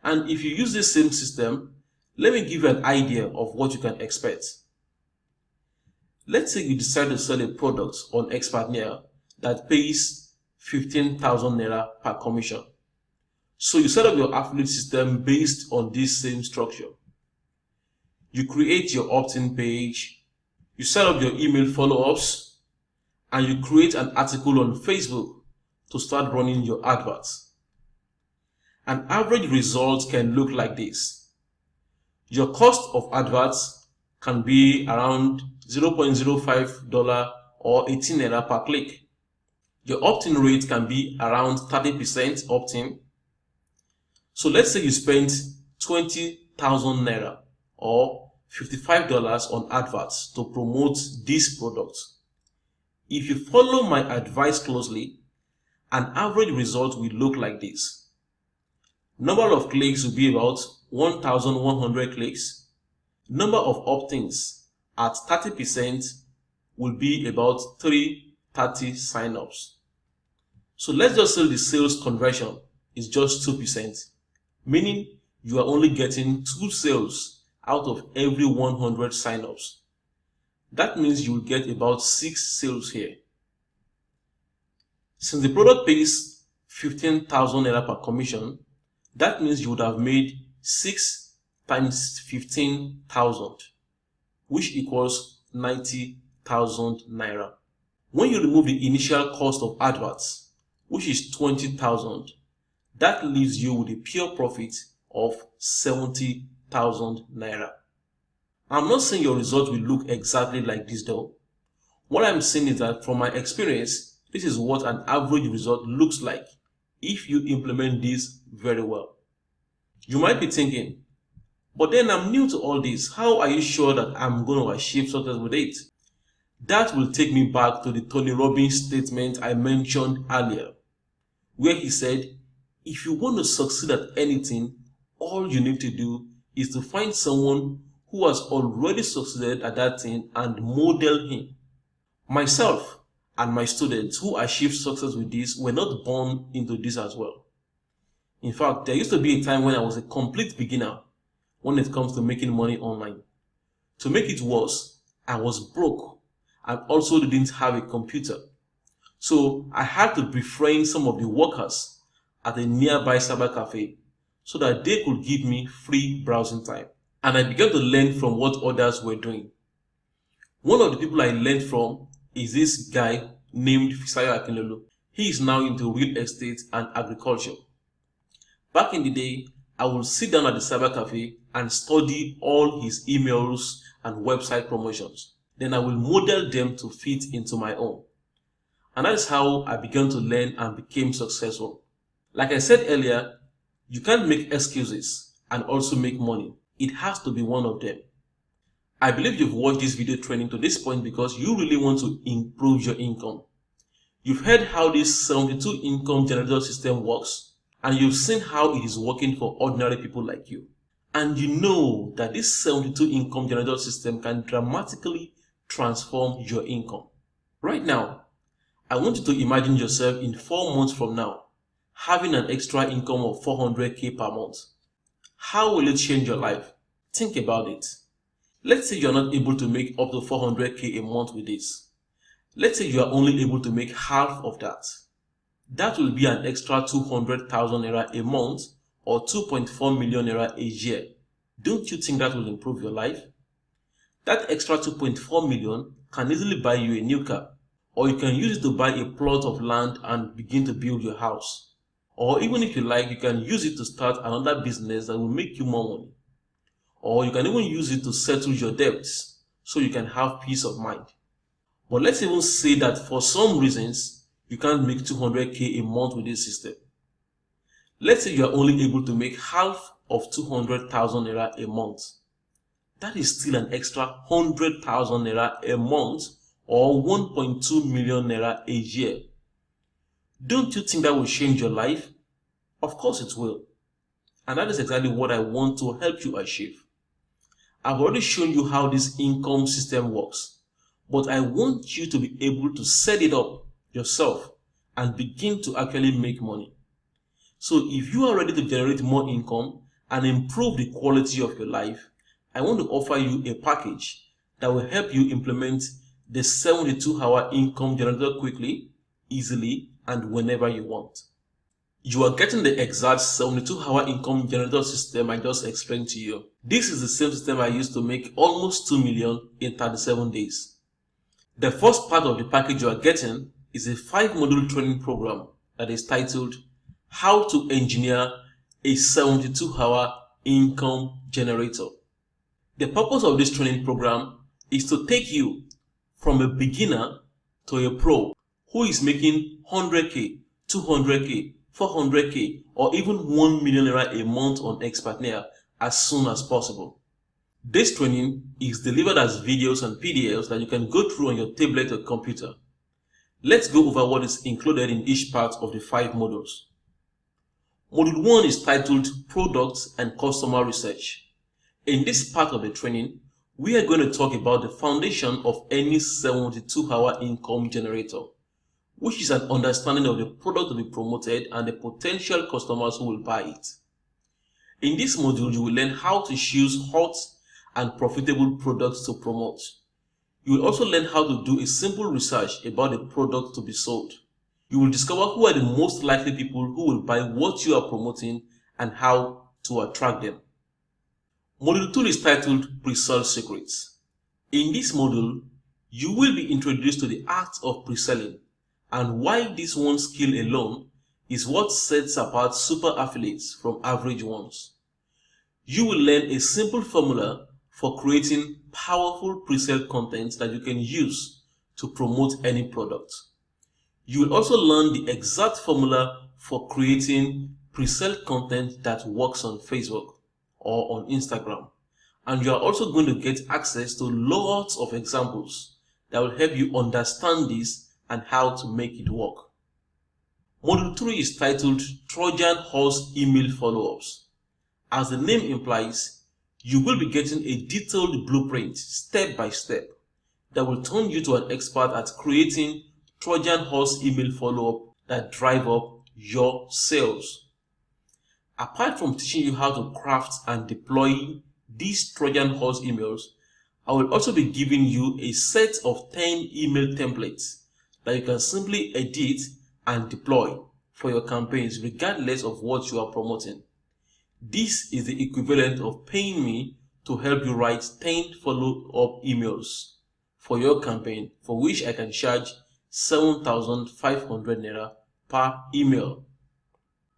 And if you use the same system, let me give you an idea of what you can expect. Let's say you decide to sell a product on Expertnaire that pays 15,000 naira per commission. So you set up your affiliate system based on this same structure. You create your opt-in page, you set up your email follow-ups, and you create an article on Facebook to start running your adverts. An average result can look like this. Your cost of adverts can be around $0.05 or 18 naira per click. Your opt-in rate can be around 30% opt-in. So let's say you spent 20,000 naira or $55 on adverts to promote this product. If you follow my advice closely, an average result will look like this. Number of clicks will be about 1,100 clicks. Number of opt-ins at 30% will be about 330 sign-ups. So let's just say the sales conversion is just 2%, meaning you are only getting 2 sales out of every 100 sign-ups. That means you will get about 6 sales here. Since the product pays 15,000 naira per commission, that means you would have made 6 times 15,000, which equals 90,000 naira. When you remove the initial cost of adverts, which is 20,000, that leaves you with a pure profit of 70,000 naira. I'm not saying your result will look exactly like this though. What I'm saying is that from my experience, this is what an average result looks like if you implement this very well. You might be thinking, but then I'm new to all this. How are you sure that I'm going to achieve success with it? That will take me back to the Tony Robbins statement I mentioned earlier, where he said, if you want to succeed at anything, all you need to do is to find someone who has already succeeded at that thing and model him. Myself and my students who achieved success with this were not born into this as well. In fact, there used to be a time when I was a complete beginner when it comes to making money online. To make it worse, I was broke and also didn't have a computer. So I had to befriend some of the workers at a nearby cyber cafe so that they could give me free browsing time. And I began to learn from what others were doing. One of the people I learned from is this guy named Fisayo Akinlolo. He is now into real estate and agriculture. Back in the day, I would sit down at the cyber cafe and study all his emails and website promotions. Then I will model them to fit into my own. And that is how I began to learn and became successful. Like I said earlier, you can't make excuses and also make money. It has to be one of them. I believe you've watched this video training to this point because you really want to improve your income. You've heard how this 72 income generator system works, and you've seen how it is working for ordinary people like you. And you know that this 72 income generator system can dramatically transform your income. Right now, I want you to imagine yourself in 4 months from now having an extra income of 400k per month. How will it change your life? Think about it. Let's say you're not able to make up to 400k a month with this. Let's say you are only able to make half of that. That will be an extra 200,000 naira a month or 2.4 million naira a year. Don't you think that will improve your life? That extra 2.4 million can easily buy you a new car, or you can use it to buy a plot of land and begin to build your house. Or even if you like, you can use it to start another business that will make you more money. Or you can even use it to settle your debts so you can have peace of mind. But let's even say that for some reasons, you can't make 200k a month with this system. Let's say you are only able to make half of 200,000 naira a month. That is still an extra 100,000 naira a month or 1.2 million naira a year. Don't you think that will change your life? Of course it will. And that is exactly what I want to help you achieve. I've already shown you how this income system works, but I want you to be able to set it up yourself and begin to actually make money. So if you are ready to generate more income and improve the quality of your life, I want to offer you a package that will help you implement the 72-hour income generator quickly, easily, and whenever you want. You are getting the exact 72-hour income generator system I just explained to you. This is the same system I used to make almost 2 million in 37 days. The first part of the package you are getting is a 5-module training program that is titled How to Engineer a 72-hour Income Generator. The purpose of this training program is to take you from a beginner to a pro who is making 100k, 200k, 400k, or even 1 million naira a month on Expertnaire as soon as possible. This training is delivered as videos and PDFs that you can go through on your tablet or computer. Let's go over what is included in each part of the 5 modules. Module 1 is titled Products and Customer Research. In this part of the training, we are going to talk about the foundation of any 72-hour income generator, which is an understanding of the product to be promoted and the potential customers who will buy it. In this module, you will learn how to choose hot and profitable products to promote. You will also learn how to do a simple research about the product to be sold. You will discover who are the most likely people who will buy what you are promoting and how to attract them. Module 2 is titled PRESELL Secrets. In this module, you will be introduced to the art of pre-selling and why this one skill alone is what sets apart super affiliates from average ones. You will learn a simple formula for creating powerful pre-sale content that you can use to promote any product. You will also learn the exact formula for creating pre-sale content that works on Facebook or on Instagram. And you are also going to get access to lots of examples that will help you understand this and how to make it work. Module 3 is titled Trojan Horse Email Follow-ups. As the name implies, you will be getting a detailed blueprint step by step that will turn you to an expert at creating Trojan Horse email follow-up that drive up your sales. Apart from teaching you how to craft and deploy these Trojan Horse emails, I will also be giving you a set of 10 email templates that you can simply edit and deploy for your campaigns regardless of what you are promoting. This is the equivalent of paying me to help you write 10 follow-up emails for your campaign, for which I can charge 7,500 naira per email.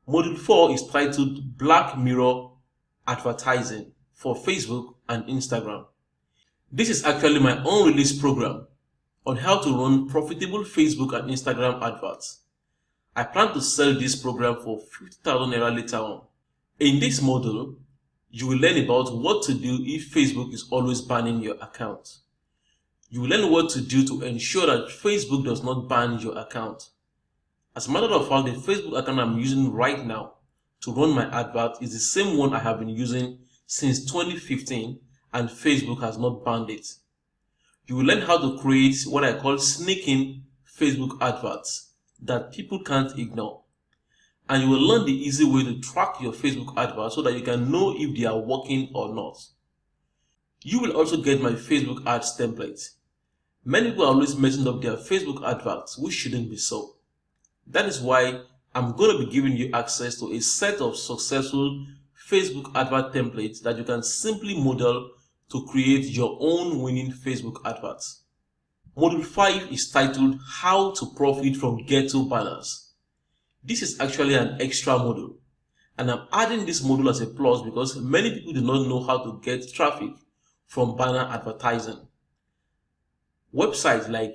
Module 4 is titled Black Mirror Advertising for Facebook and Instagram. This is actually my unreleased program on how to run profitable Facebook and Instagram adverts. I plan to sell this program for 50,000 naira later on. In this module, you will learn about what to do if Facebook is always banning your account. You will learn what to do to ensure that Facebook does not ban your account. As a matter of fact, the Facebook account I'm using right now to run my advert is the same one I have been using since 2015, and Facebook has not banned it. You will learn how to create what I call sneaking Facebook adverts that people can't ignore. And you will learn the easy way to track your Facebook adverts so that you can know if they are working or not. You will also get my Facebook ads template. Many people are always messing up their Facebook adverts, which shouldn't be so. That is why I'm going to be giving you access to a set of successful Facebook advert templates that you can simply model to create your own winning Facebook adverts. Module 5 is titled How to Profit from Ghetto Banners. This is actually an extra module, and I'm adding this module as a plus because many people do not know how to get traffic from banner advertising. Websites like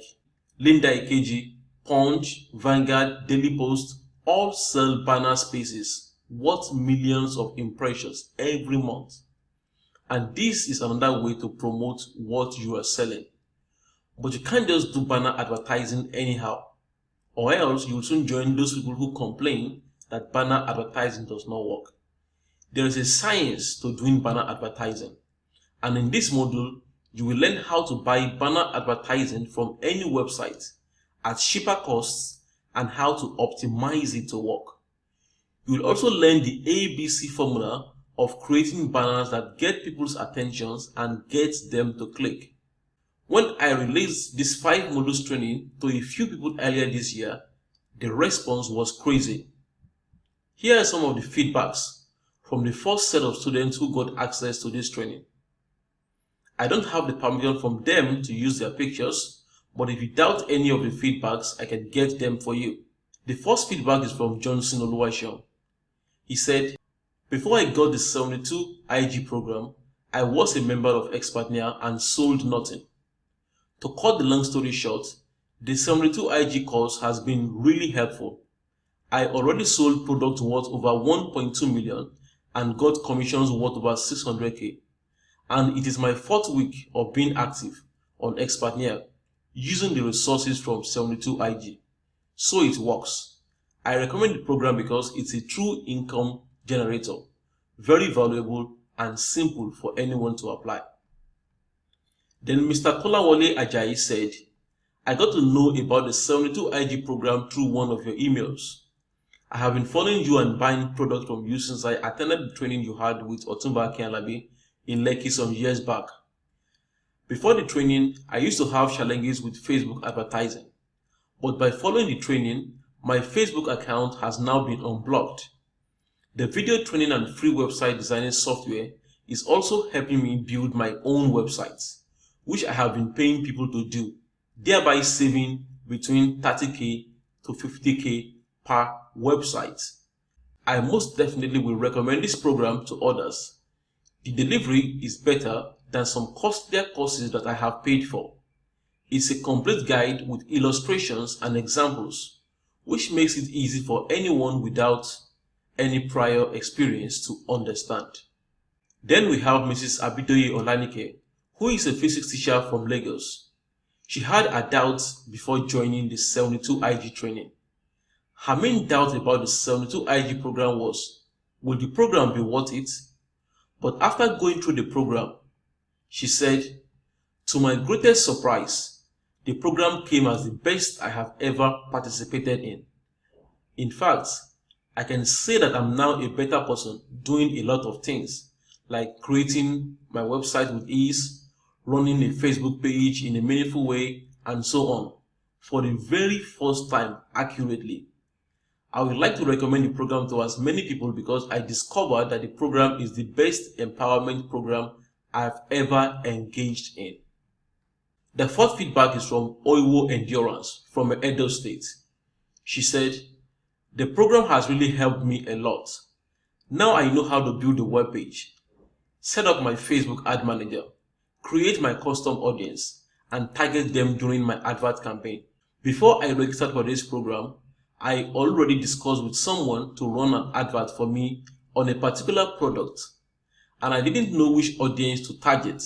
Linda Ikeji, Punch, Vanguard, Daily Post all sell banner spaces worth millions of impressions every month. And this is another way to promote what you are selling. But you can't just do banner advertising anyhow, or else you will soon join those people who complain that banner advertising does not work. There is a science to doing banner advertising, and in this module, you will learn how to buy banner advertising from any website at cheaper costs and how to optimize it to work. You will also learn the ABC formula of creating banners that get people's attentions and get them to click. When I released this 5 modules training to a few people earlier this year, the response was crazy. Here are some of the feedbacks from the first set of students who got access to this training. I don't have the permission from them to use their pictures, but if you doubt any of the feedbacks, I can get them for you. The first feedback is from Johnson Oluwaseun. He said, "Before I got the 72 IG program, I was a member of Expertnaire and sold nothing. To cut the long story short, the 72 IG course has been really helpful. I already sold products worth over 1.2 million and got commissions worth over 600k. And it is my 4th week of being active on Expertnaire using the resources from 72 IG. So it works. I recommend the program because it's a true income generator, very valuable and simple for anyone to apply." Then Mr. Kolawole Ajayi said, "I got to know about the 72 IG program through one of your emails. I have been following you and buying products from you since I attended the training you had with Otumba Akinlabi in Lekki some years back. Before the training, I used to have challenges with Facebook advertising, but by following the training, my Facebook account has now been unblocked. The video training and free website designing software is also helping me build my own websites, which I have been paying people to do, thereby saving between 30k to 50k per website. I most definitely will recommend this program to others. The delivery is better than some costlier courses that I have paid for. It's a complete guide with illustrations and examples which makes it easy for anyone without any prior experience to understand. Then we have Mrs. Abidoye Olanike, who is a physics teacher from Lagos. She had her doubts before joining the 72 IG training. Her main doubt about the 72 IG program was, will the program be worth it? But after going through the program, she said, to my greatest surprise, the program came as the best I have ever participated in. In fact, I can say that I'm now a better person doing a lot of things, like creating my website with ease, running a Facebook page in a meaningful way, and so on, for the very first time accurately. I would like to recommend the program to as many people because I discovered that the program is the best empowerment program I've ever engaged in. The fourth feedback is from Oiwo Endurance from Edo State. She said, the program has really helped me a lot. Now I know how to build a web page, set up my Facebook ad manager, create my custom audience, and target them during my advert campaign. Before I registered for this program, I already discussed with someone to run an advert for me on a particular product, and I didn't know which audience to target.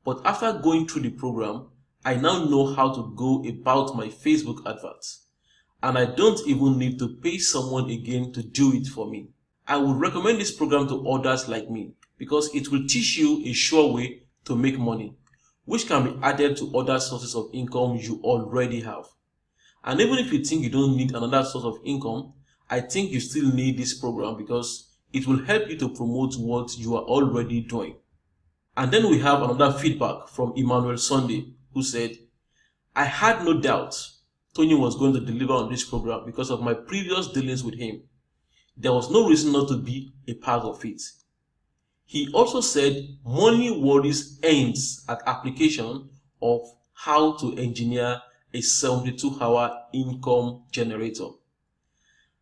But after going through the program, I now know how to go about my Facebook adverts, and I don't even need to pay someone again to do it for me. I would recommend this program to others like me because it will teach you a sure way to make money, which can be added to other sources of income you already have. And even if you think you don't need another source of income, I think you still need this program because it will help you to promote what you are already doing. And then we have another feedback from Emmanuel Sunday, who said, I had no doubt Tony was going to deliver on this program because of my previous dealings with him. There was no reason not to be a part of it. He also said money worries ends at application of how to engineer a 72-hour income generator.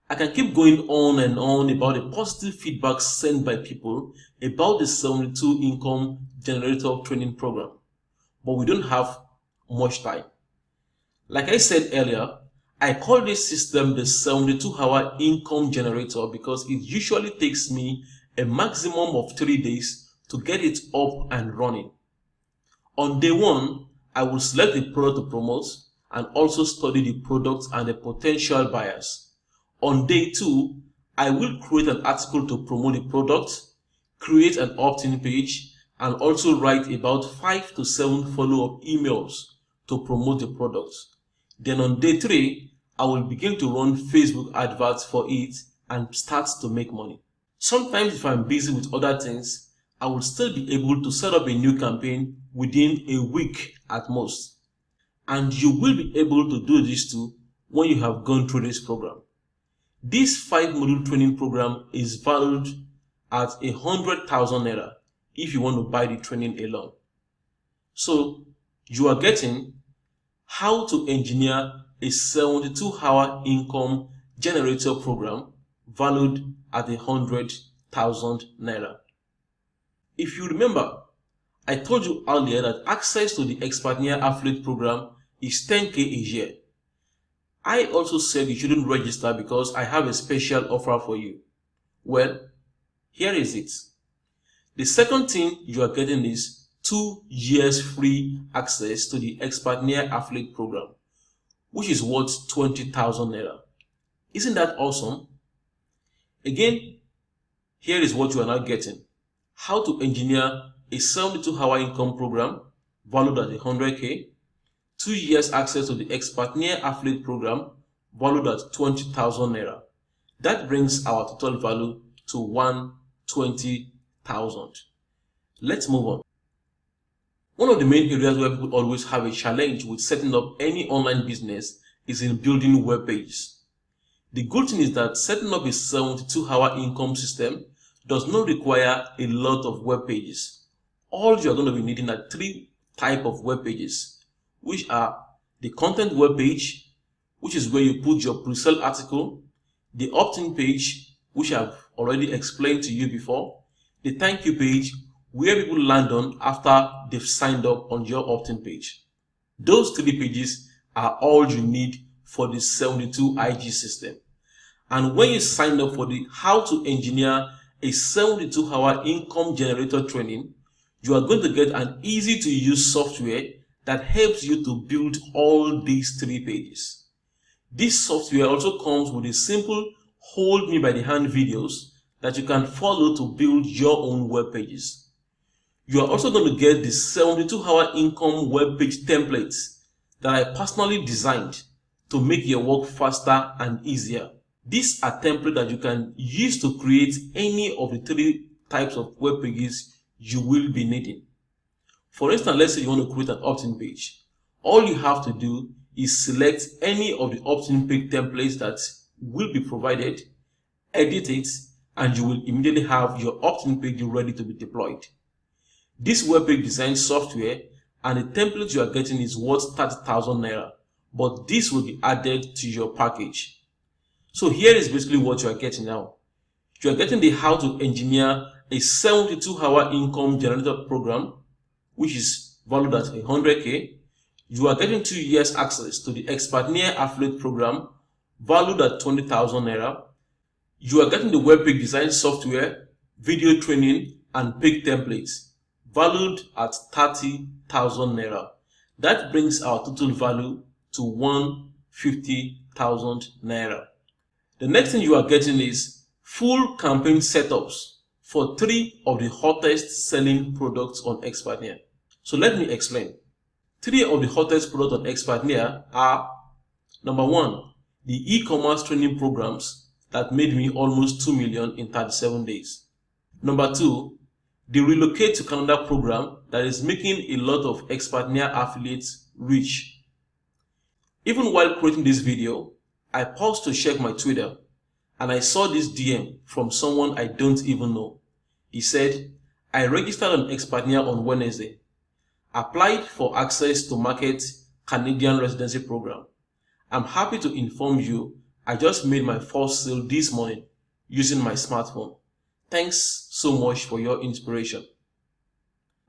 I can keep going on and on about the positive feedback sent by people about the 72 income generator training program, but we don't have much time. Like I said earlier, I call this system the 72-hour income generator because it usually takes me a maximum of 3 days to get it up and running. On day 1, I will select the product to promote and also study the product and the potential buyers. On day 2, I will create an article to promote the product, create an opt-in page, and also write about 5 to 7 follow-up emails to promote the product. Then on day 3, I will begin to run Facebook adverts for it and start to make money. Sometimes if I'm busy with other things, I will still be able to set up a new campaign within a week at most. And you will be able to do this too when you have gone through this program. This 5-module training program is valued at 100,000 naira if you want to buy the training alone. So you are getting how to engineer a 72-hour income generator program valued at 100,000 naira. If you remember, I told you earlier that access to the Expertnaire affiliate program is 10k a year. I also said you shouldn't register because I have a special offer for you. Well, here is it. The second thing you are getting is 2 years free access to the Expertnaire affiliate program, which is worth 20,000 naira. Isn't that awesome? Again, here is what you are now getting. How to engineer a 72-hour income program valued at 100k, 2 years access to the Expertnaire affiliate program valued at 20,000 naira. That brings our total value to 120,000. Let's move on. One of the main areas where people always have a challenge with setting up any online business is in building web pages. The good thing is that setting up a 72-hour income system does not require a lot of web pages. All you are going to be needing are 3 types of web pages, which are the content web page, which is where you put your PRESELL article, the opt-in page, which I've already explained to you before, the thank you page, where people land on after they've signed up on your opt-in page. Those 3 pages are all you need for the 72 IG system. And when you sign up for the How to Engineer a 72-hour Income Generator training, you are going to get an easy to use software that helps you to build all these 3 pages. This software also comes with a simple hold me by the hand videos that you can follow to build your own web pages. You are also going to get the 72-hour income web page templates that I personally designed to make your work faster and easier. These are templates that you can use to create any of the 3 types of web pages you will be needing. For instance, let's say you want to create an opt-in page. All you have to do is select any of the opt-in page templates that will be provided, edit it, and you will immediately have your opt-in page ready to be deployed. This web page design software and the template you are getting is worth 30,000 naira, but this will be added to your package. So here is basically what you are getting now. You are getting the How to Engineer a 72-hour income generator program, which is valued at 100k. You are getting 2 years access to the Expertnaire affiliate program, valued at 20,000 naira. You are getting the web page design software, video training, and page templates, valued at 30,000 naira. That brings our total value to 150,000 naira. The next thing you are getting is full campaign setups for 3 of the hottest selling products on Expertnaire. So let me explain. 3 of the hottest products on Expertnaire are: number 1, the e-commerce training programs that made me almost 2 million in 37 days. Number 2, the Relocate to Canada program that is making a lot of Expertnaire affiliates rich. Even while creating this video, I paused to check my Twitter and I saw this DM from someone I don't even know. He said, I registered on Expertnaire on Wednesday, applied for access to market Canadian residency program. I'm happy to inform you I just made my first sale this morning using my smartphone. Thanks so much for your inspiration.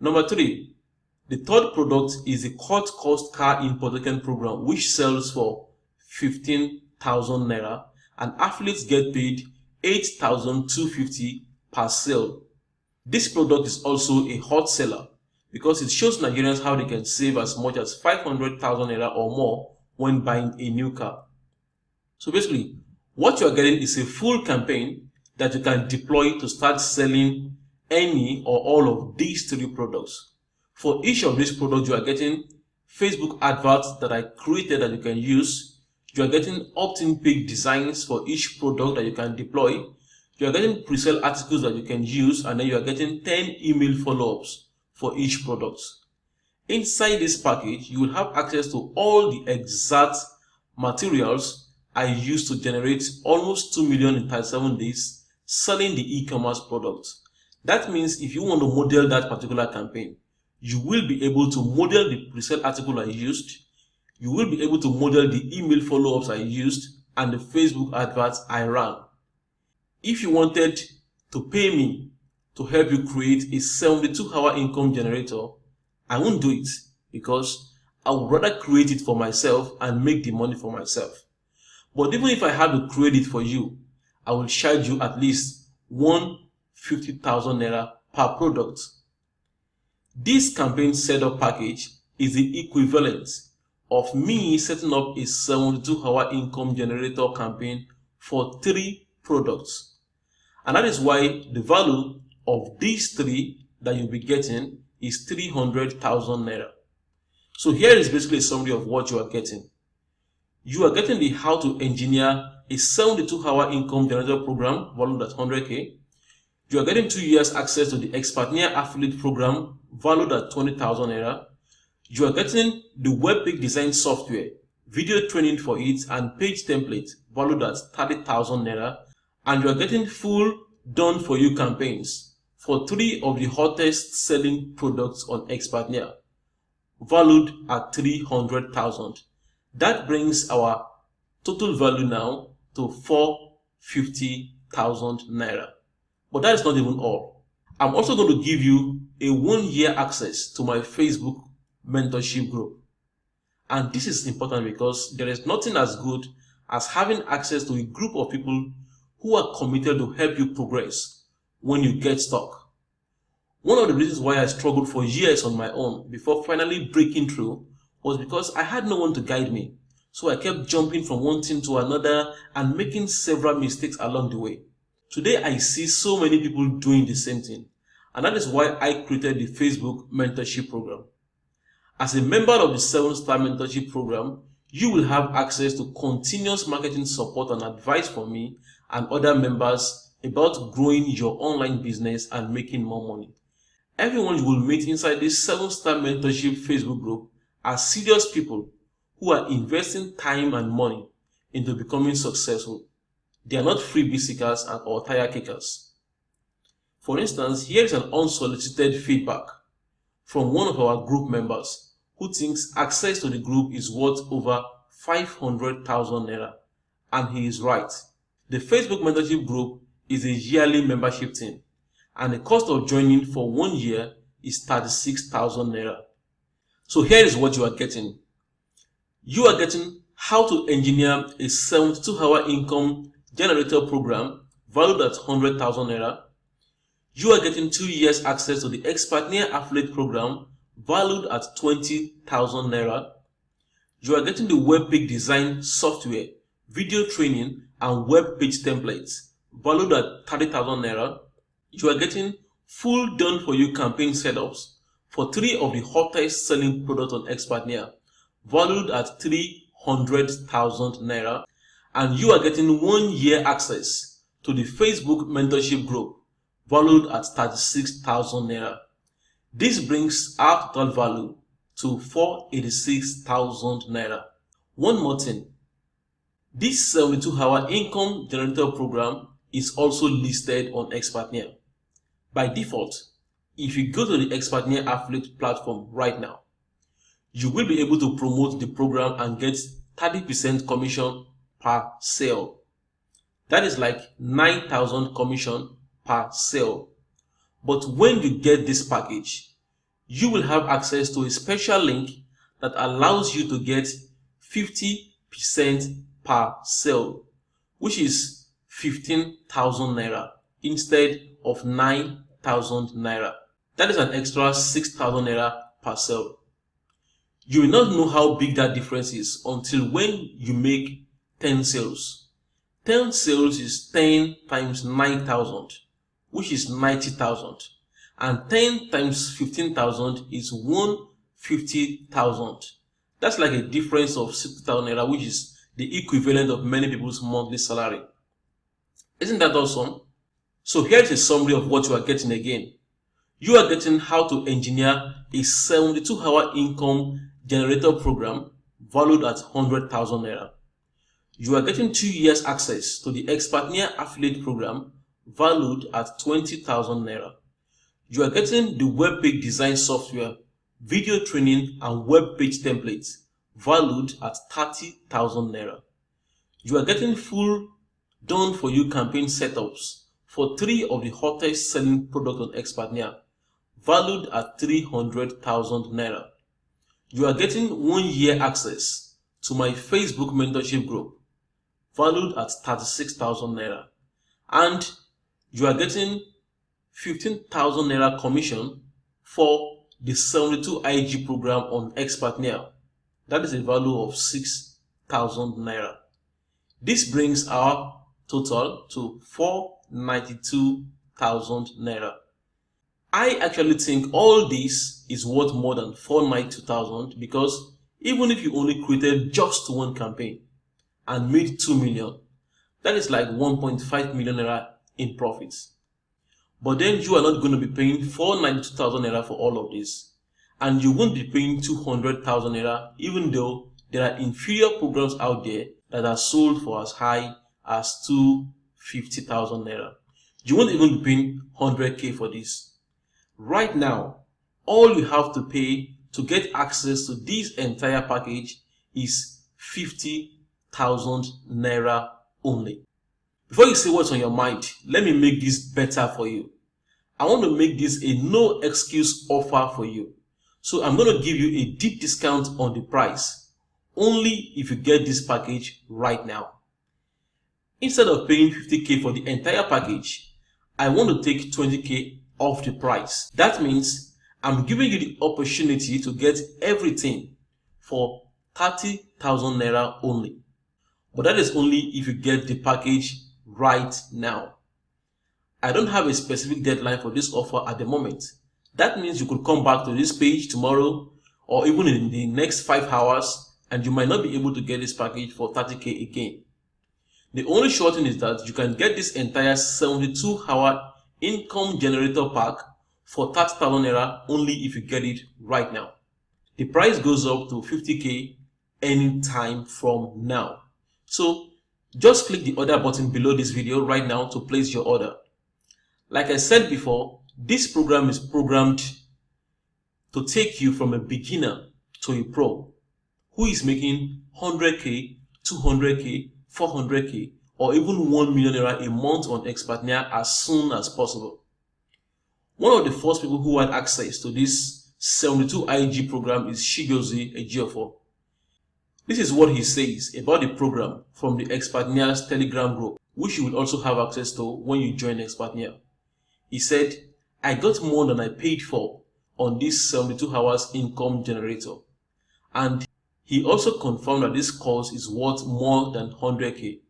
Number 3, the third product is the cut cost car import token program, which sells for 15,000 naira and affiliates get paid 8,250 per sale. This product is also a hot seller because it shows Nigerians how they can save as much as 500,000 naira or more when buying a new car. So basically, what you are getting is a full campaign that you can deploy to start selling any or all of these 3 products. For each of these products, you are getting Facebook adverts that I created that you can use. You are getting opt-in page designs for each product that you can deploy. You are getting pre-sale articles that you can use, and then you are getting 10 email follow-ups for each product. Inside this package, you will have access to all the exact materials I used to generate almost 2 million in 37 days selling the e-commerce products. That means if you want to model that particular campaign, you will be able to model the pre-sale article I used, you will be able to model the email follow-ups I used, and the Facebook adverts I ran. If you wanted to pay me to help you create a 72-hour income generator, I won't do it because I would rather create it for myself and make the money for myself. But even if I had to create it for you, I will charge you at least 150,000 naira per product. This campaign setup package is the equivalent of me setting up a 72-hour income generator campaign for 3 products. And that is why the value of these 3 that you'll be getting is 300,000 naira. So here is basically a summary of what you are getting. You are getting the How to Engineer a 72-hour income generator program valued at 100k. You are getting 2 years access to the Expertnaire affiliate program valued at 20,000 naira. You are getting the web page design software, video training for it, and page template valued at 30,000 naira. And you are getting full done for you campaigns for 3 of the hottest selling products on Expertnaire valued at 300,000. That brings our total value now to 450,000 naira. But that is not even all. I'm also going to give you a 1-year access to my Facebook mentorship group. And this is important because there is nothing as good as having access to a group of people who are committed to help you progress when you get stuck. One of the reasons why I struggled for years on my own before finally breaking through was because I had no one to guide me. So I kept jumping from one thing to another and making several mistakes along the way. Today I see so many people doing the same thing, and that is why I created the Facebook mentorship program. As a member of the 7-star mentorship program, you will have access to continuous marketing support and advice from me and other members about growing your online business and making more money. Everyone you will meet inside this 7-star mentorship Facebook group are serious people who are investing time and money into becoming successful. They are not freebie seekers or tire kickers. For instance, here is an unsolicited feedback from one of our group members who thinks access to the group is worth over 500,000 naira, and he is right. The Facebook mentorship group is a yearly membership thing, and the cost of joining for 1 year is 36,000 naira. So here is what you are getting. You are getting how to engineer a 72-hour income generator program valued at 100,000 naira. You are getting 2 years access to the Expertnaire affiliate program valued at 20,000 naira. You are getting the web page design software, video training, and web page templates valued at 30,000 naira. You are getting full done for you campaign setups for 3 of the hottest selling products on Expertnaire valued at 300,000 naira. And you are getting 1 year access to the Facebook mentorship group valued at 36,000 naira. This brings our total value to 486,000 naira. One more thing, this 72-hour income generator program is also listed on Expertnaire. By default, if you go to the Expertnaire affiliate platform right now, you will be able to promote the program and get 30% commission per sale. That is like 9,000 commission per sale. But when you get this package, you will have access to a special link that allows you to get 50% per sale, which is 15,000 naira instead of 9,000 naira. That is an extra 6,000 naira per sale. You will not know how big that difference is until when you make 10 sales. 10 sales is 10 times 9,000, which is 90,000. And 10 times 15,000 is 150,000. That's like a difference of 60,000 naira, which is the equivalent of many people's monthly salary. Isn't that awesome? So here's a summary of what you are getting again. You are getting how to engineer a 72-hour income generator program valued at 100,000 naira. You are getting 2 years access to the Expertnaire affiliate program valued at 20,000 naira. You are getting the web page design software, video training, and web page templates valued at 30,000 naira. You are getting full done for you campaign setups for 3 of the hottest selling products on Expertnaire valued at 300,000 naira. You are getting 1 year access to my Facebook mentorship group valued at 36,000 naira. And you are getting 15,000 naira commission for the 72 IG program on Expertnaire. That is a value of 6,000 naira. This brings our total to 492,000 naira. I actually think all this is worth more than 492,000 because even if you only created just one campaign and made 2 million, that is like 1.5 million naira in profits. But then you are not going to be paying 492,000 naira for all of this, and you won't be paying 200,000 naira even though there are inferior programs out there that are sold for as high as 250,000 naira. You won't even be paying 100k for this. Right now, all you have to pay to get access to this entire package is 50,000 naira only. Before you say what's on your mind, let me make this better for you. I want to make this a no excuse offer for you. So I'm going to give you a deep discount on the price only if you get this package right now. Instead of paying 50k for the entire package, I want to take 20k off the price. That means I'm giving you the opportunity to get everything for 30,000 naira only. But that is only if you get the package right now. I don't have a specific deadline for this offer at the moment. That means you could come back to this page tomorrow or even in the next 5 hours and you might not be able to get this package for 30k again. The only short thing is that you can get this entire 72-hour income generator pack for 30,000 naira only if you get it right now. The price goes up to 50k anytime from now. So just click the order button below this video right now to place your order. Like I said before, this program is programmed to take you from a beginner to a pro who is making 100k, 200k, 400k, or even 1 million naira a month on Expertnaire as soon as possible. One of the first people who had access to this 72 IG program is Shigozi Ejiofor. This is what he says about the program from the Expertnaire's Telegram group, which you will also have access to when you join Expertnaire. He said, I got more than I paid for on this 72 hours income generator. And he also confirmed that this course is worth more than 100k.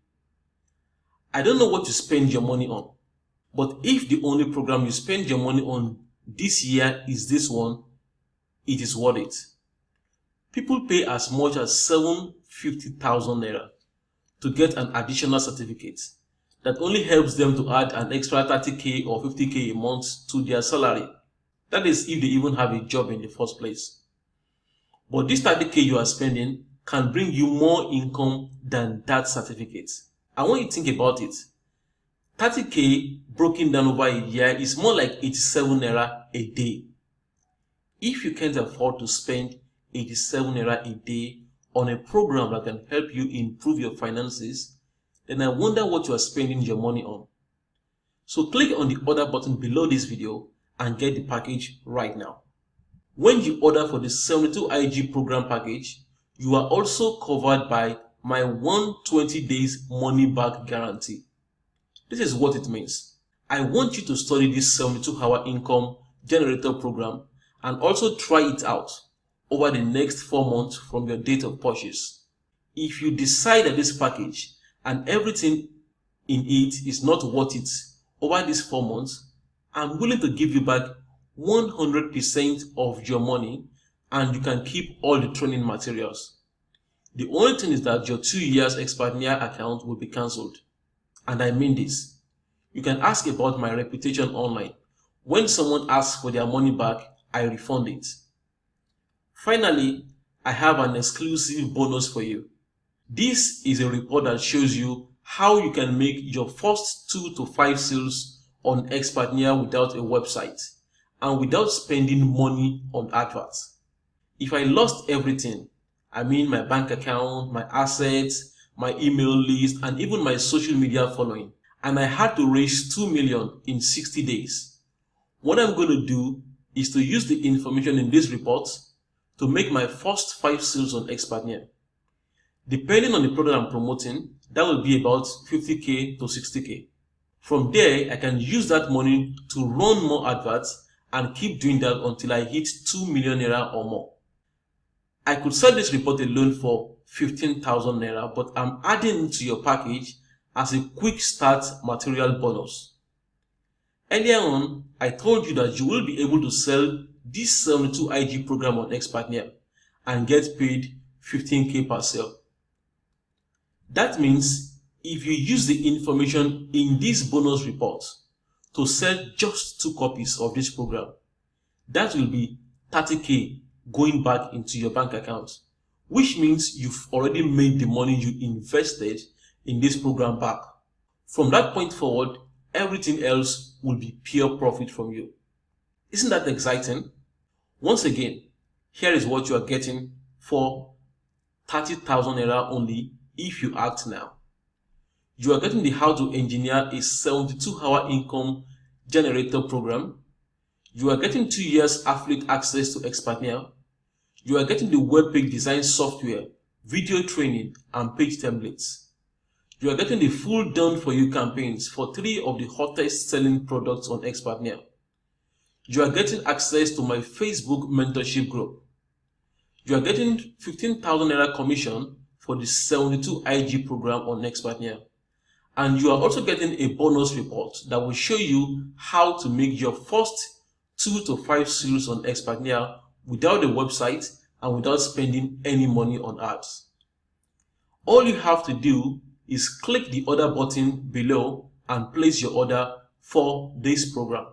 I don't know what you spend your money on, but if the only program you spend your money on this year is this one, it is worth it. People pay as much as 750,000 naira to get an additional certificate that only helps them to add an extra 30k or 50k a month to their salary. That is if they even have a job in the first place. But this 30k you are spending can bring you more income than that certificate. And when you think about it, 30k broken down over a year is more like 87 naira a day. If you can't afford to spend 87 naira a day on a program that can help you improve your finances, then I wonder what you are spending your money on. So click on the order button below this video and get the package right now. When you order for the 72 IG program package, you are also covered by my 120 days money back guarantee. This is what it means. I want you to study this 72-hour income generator program and also try it out over the next 4 months from your date of purchase. If you decide that this package and everything in it is not worth it over these 4 months, I'm willing to give you back 100% of your money and you can keep all the training materials. The only thing is that your 2 years Expertnaire account will be cancelled. And I mean this. You can ask about my reputation online. When someone asks for their money back, I refund it. Finally, I have an exclusive bonus for you. This is a report that shows you how you can make your first 2 to 5 sales on Expertnaire without a website and without spending money on adverts. If I lost everything, I mean my bank account, my assets, my email list, and even my social media following, and I had to raise 2 million in 60 days, what I'm going to do is to use the information in this report to make my first 5 sales on Expertnaire. Depending on the product I'm promoting, that will be about 50k to 60k. From there, I can use that money to run more adverts and keep doing that until I hit 2 million naira or more. I could sell this report alone for 15,000 naira, but I'm adding it to your package as a quick start material bonus. Earlier on, I told you that you will be able to sell this 72 IG program on Expertnaire and get paid 15k per sale. That means if you use the information in this bonus report to sell just 2 copies of this program, that will be 30k going back into your bank account, which means you've already made the money you invested in this program back. From that point forward, everything else will be pure profit from you. Isn't that exciting? Once again, here is what you are getting for 30,000 naira only if you act now. You are getting the how to engineer a 72-hour income generator program. You are getting 2 years affiliate access to Expertnaire. You are getting the web page design software video training, and page templates. You are getting the full done for you campaigns for 3 of the hottest selling products on Expertnaire. You are getting access to my Facebook mentorship group. You are getting 15,000 Naira commission for the 72 IG program on Expertnaire. And you are also getting a bonus report that will show you how to make your first 2 to 5 sales on Expertnaire without the website and without spending any money on ads. All you have to do is click the order button below and place your order for this program.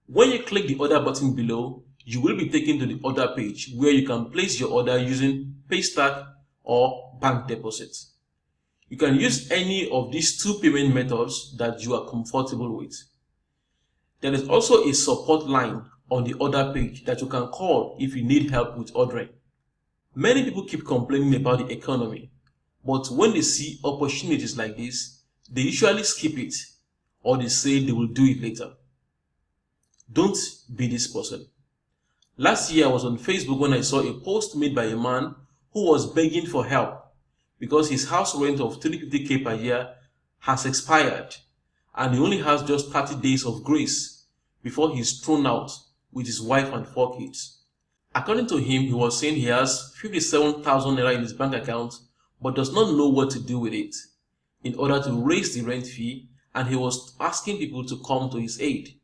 When you click the order button below, you will be taken to the order page where you can place your order using Paystack or bank deposit. You can use any of these 2 payment methods that you are comfortable with. There is also a support line on the order page that you can call if you need help with ordering. Many people keep complaining about the economy, but when they see opportunities like this, they usually skip it or they say they will do it later. Don't be this person. Last year I was on Facebook when I saw a post made by a man who was begging for help because his house rent of 350k per year has expired and he only has just 30 days of grace before he's thrown out with his wife and 4 kids. According to him, he was saying he has 57,000 Naira in his bank account but does not know what to do with it in order to raise the rent fee, and he was asking people to come to his aid.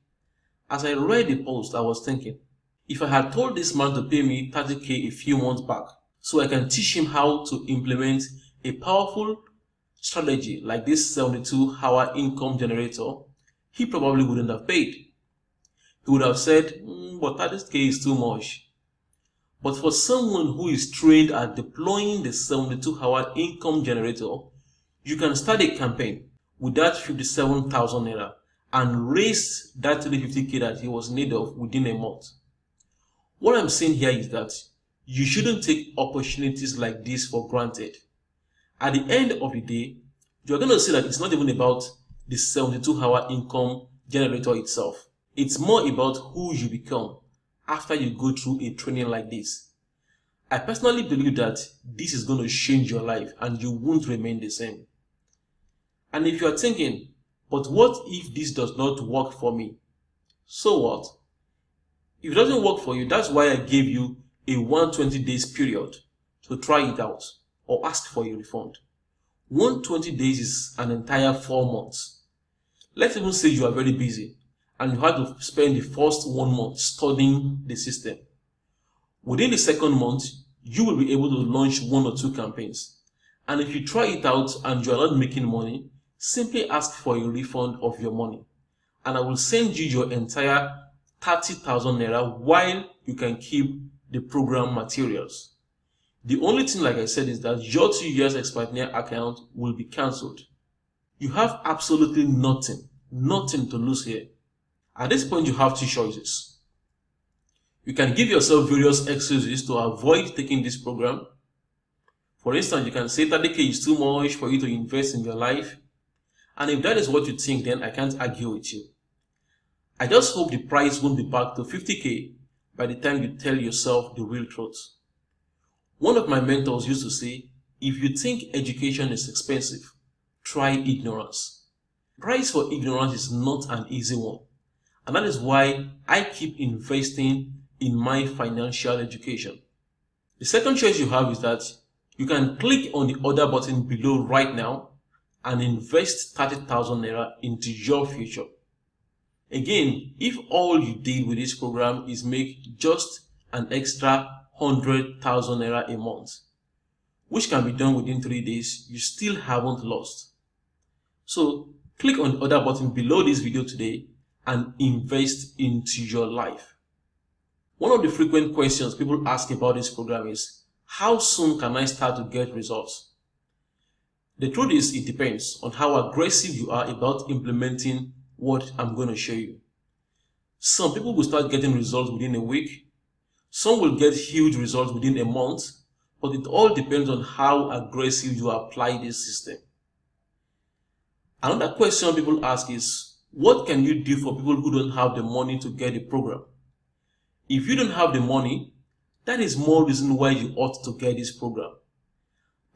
As I read the post, I was thinking, if I had told this man to pay me 30k a few months back so I can teach him how to implement a powerful strategy like this 72-hour income generator, he probably wouldn't have paid. He would have said, but 30k is too much. But for someone who is trained at deploying the 72-hour income generator, you can start a campaign with that 57,000 Naira and raise that 350k that he was in need of within a month. What I'm saying here is that you shouldn't take opportunities like this for granted. At the end of the day, you're going to see that it's not even about the 72-hour income generator itself. It's more about who you become after you go through a training like this. I personally believe that this is going to change your life and you won't remain the same. And if you are thinking, but what if this does not work for me? So what? If it doesn't work for you, that's why I gave you a 120 days period to try it out or ask for a refund. 120 days is an entire 4 months. Let's even say you are very busy and you have to spend the first 1 month studying the system. Within the second month, you will be able to launch 1 or 2 campaigns. And if you try it out and you are not making money, simply ask for a refund of your money. And I will send you your entire 30,000 Naira while you can keep the program materials. The only thing, like I said, is that your 2 years Expertnaire account will be cancelled. You have absolutely nothing to lose here. At this point, you have 2 choices. You can give yourself various excuses to avoid taking this program. For instance, you can say 30k is too much for you to invest in your life. And if that is what you think, then I can't argue with you. I just hope the price won't be back to 50k by the time you tell yourself the real truth. One of my mentors used to say, if you think education is expensive, try ignorance. Price for ignorance is not an easy one. And that is why I keep investing in my financial education. The second choice you have is that you can click on the order button below right now and invest 30,000 Naira into your future. Again, if all you did with this program is make just an extra 100,000 Naira a month, which can be done within 3 days, you still haven't lost. So click on the order button below this video today and invest into your life. One of the frequent questions people ask about this program is, how soon can I start to get results? The truth is, it depends on how aggressive you are about implementing what I'm going to show you. Some people will start getting results within a week. Some will get huge results within a month, but it all depends on how aggressive you apply this system. Another question people ask is, what can you do for people who don't have the money to get the program? If you don't have the money, that is more reason why you ought to get this program.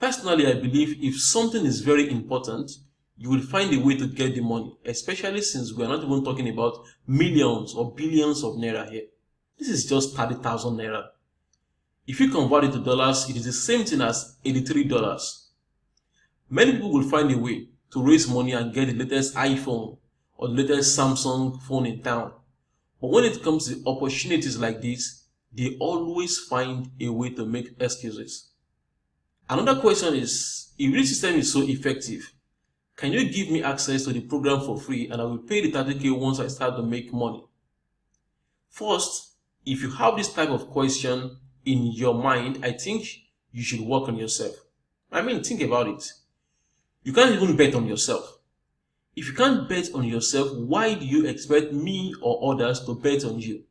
Personally, I believe if something is very important, you will find a way to get the money, especially since we are not even talking about millions or billions of naira here. This is just 30,000 naira. If you convert it to dollars, it is the same thing as $83. Many people will find a way to raise money and get the latest iPhone or the latest Samsung phone in town. But when it comes to opportunities like this, they always find a way to make excuses. Another question is, if this system is so effective, can you give me access to the program for free and I will pay the 30K once I start to make money? First, if you have this type of question in your mind, I think you should work on yourself. Think about it. You can't even bet on yourself. If you can't bet on yourself, why do you expect me or others to bet on you?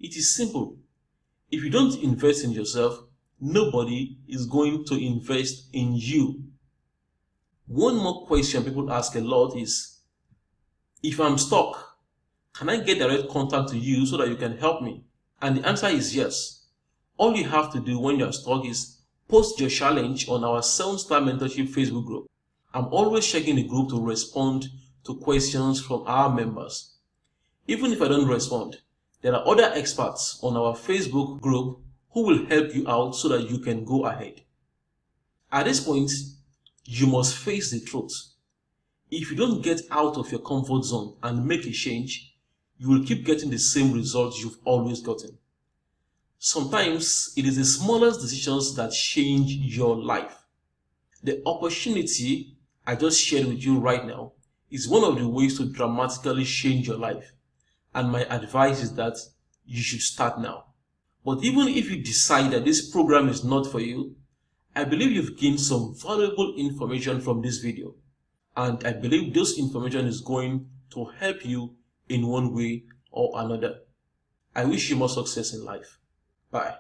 It is simple. If you don't invest in yourself, nobody is going to invest in you. One more question people ask a lot is, if I'm stuck, can I get direct contact to you so that you can help me? And the answer is yes. All you have to do when you're stuck is post your challenge on our 7-Star Mentorship Facebook group. I'm always checking the group to respond to questions from our members. Even if I don't respond, there are other experts on our Facebook group who will help you out so that you can go ahead. At this point, you must face the truth. If you don't get out of your comfort zone and make a change, you will keep getting the same results you've always gotten. Sometimes it is the smallest decisions that change your life. The opportunity I just shared with you right now is one of the ways to dramatically change your life. And my advice is that you should start now. But even if you decide that this program is not for you, I believe you've gained some valuable information from this video. And I believe this information is going to help you in one way or another. I wish you more success in life. Bye.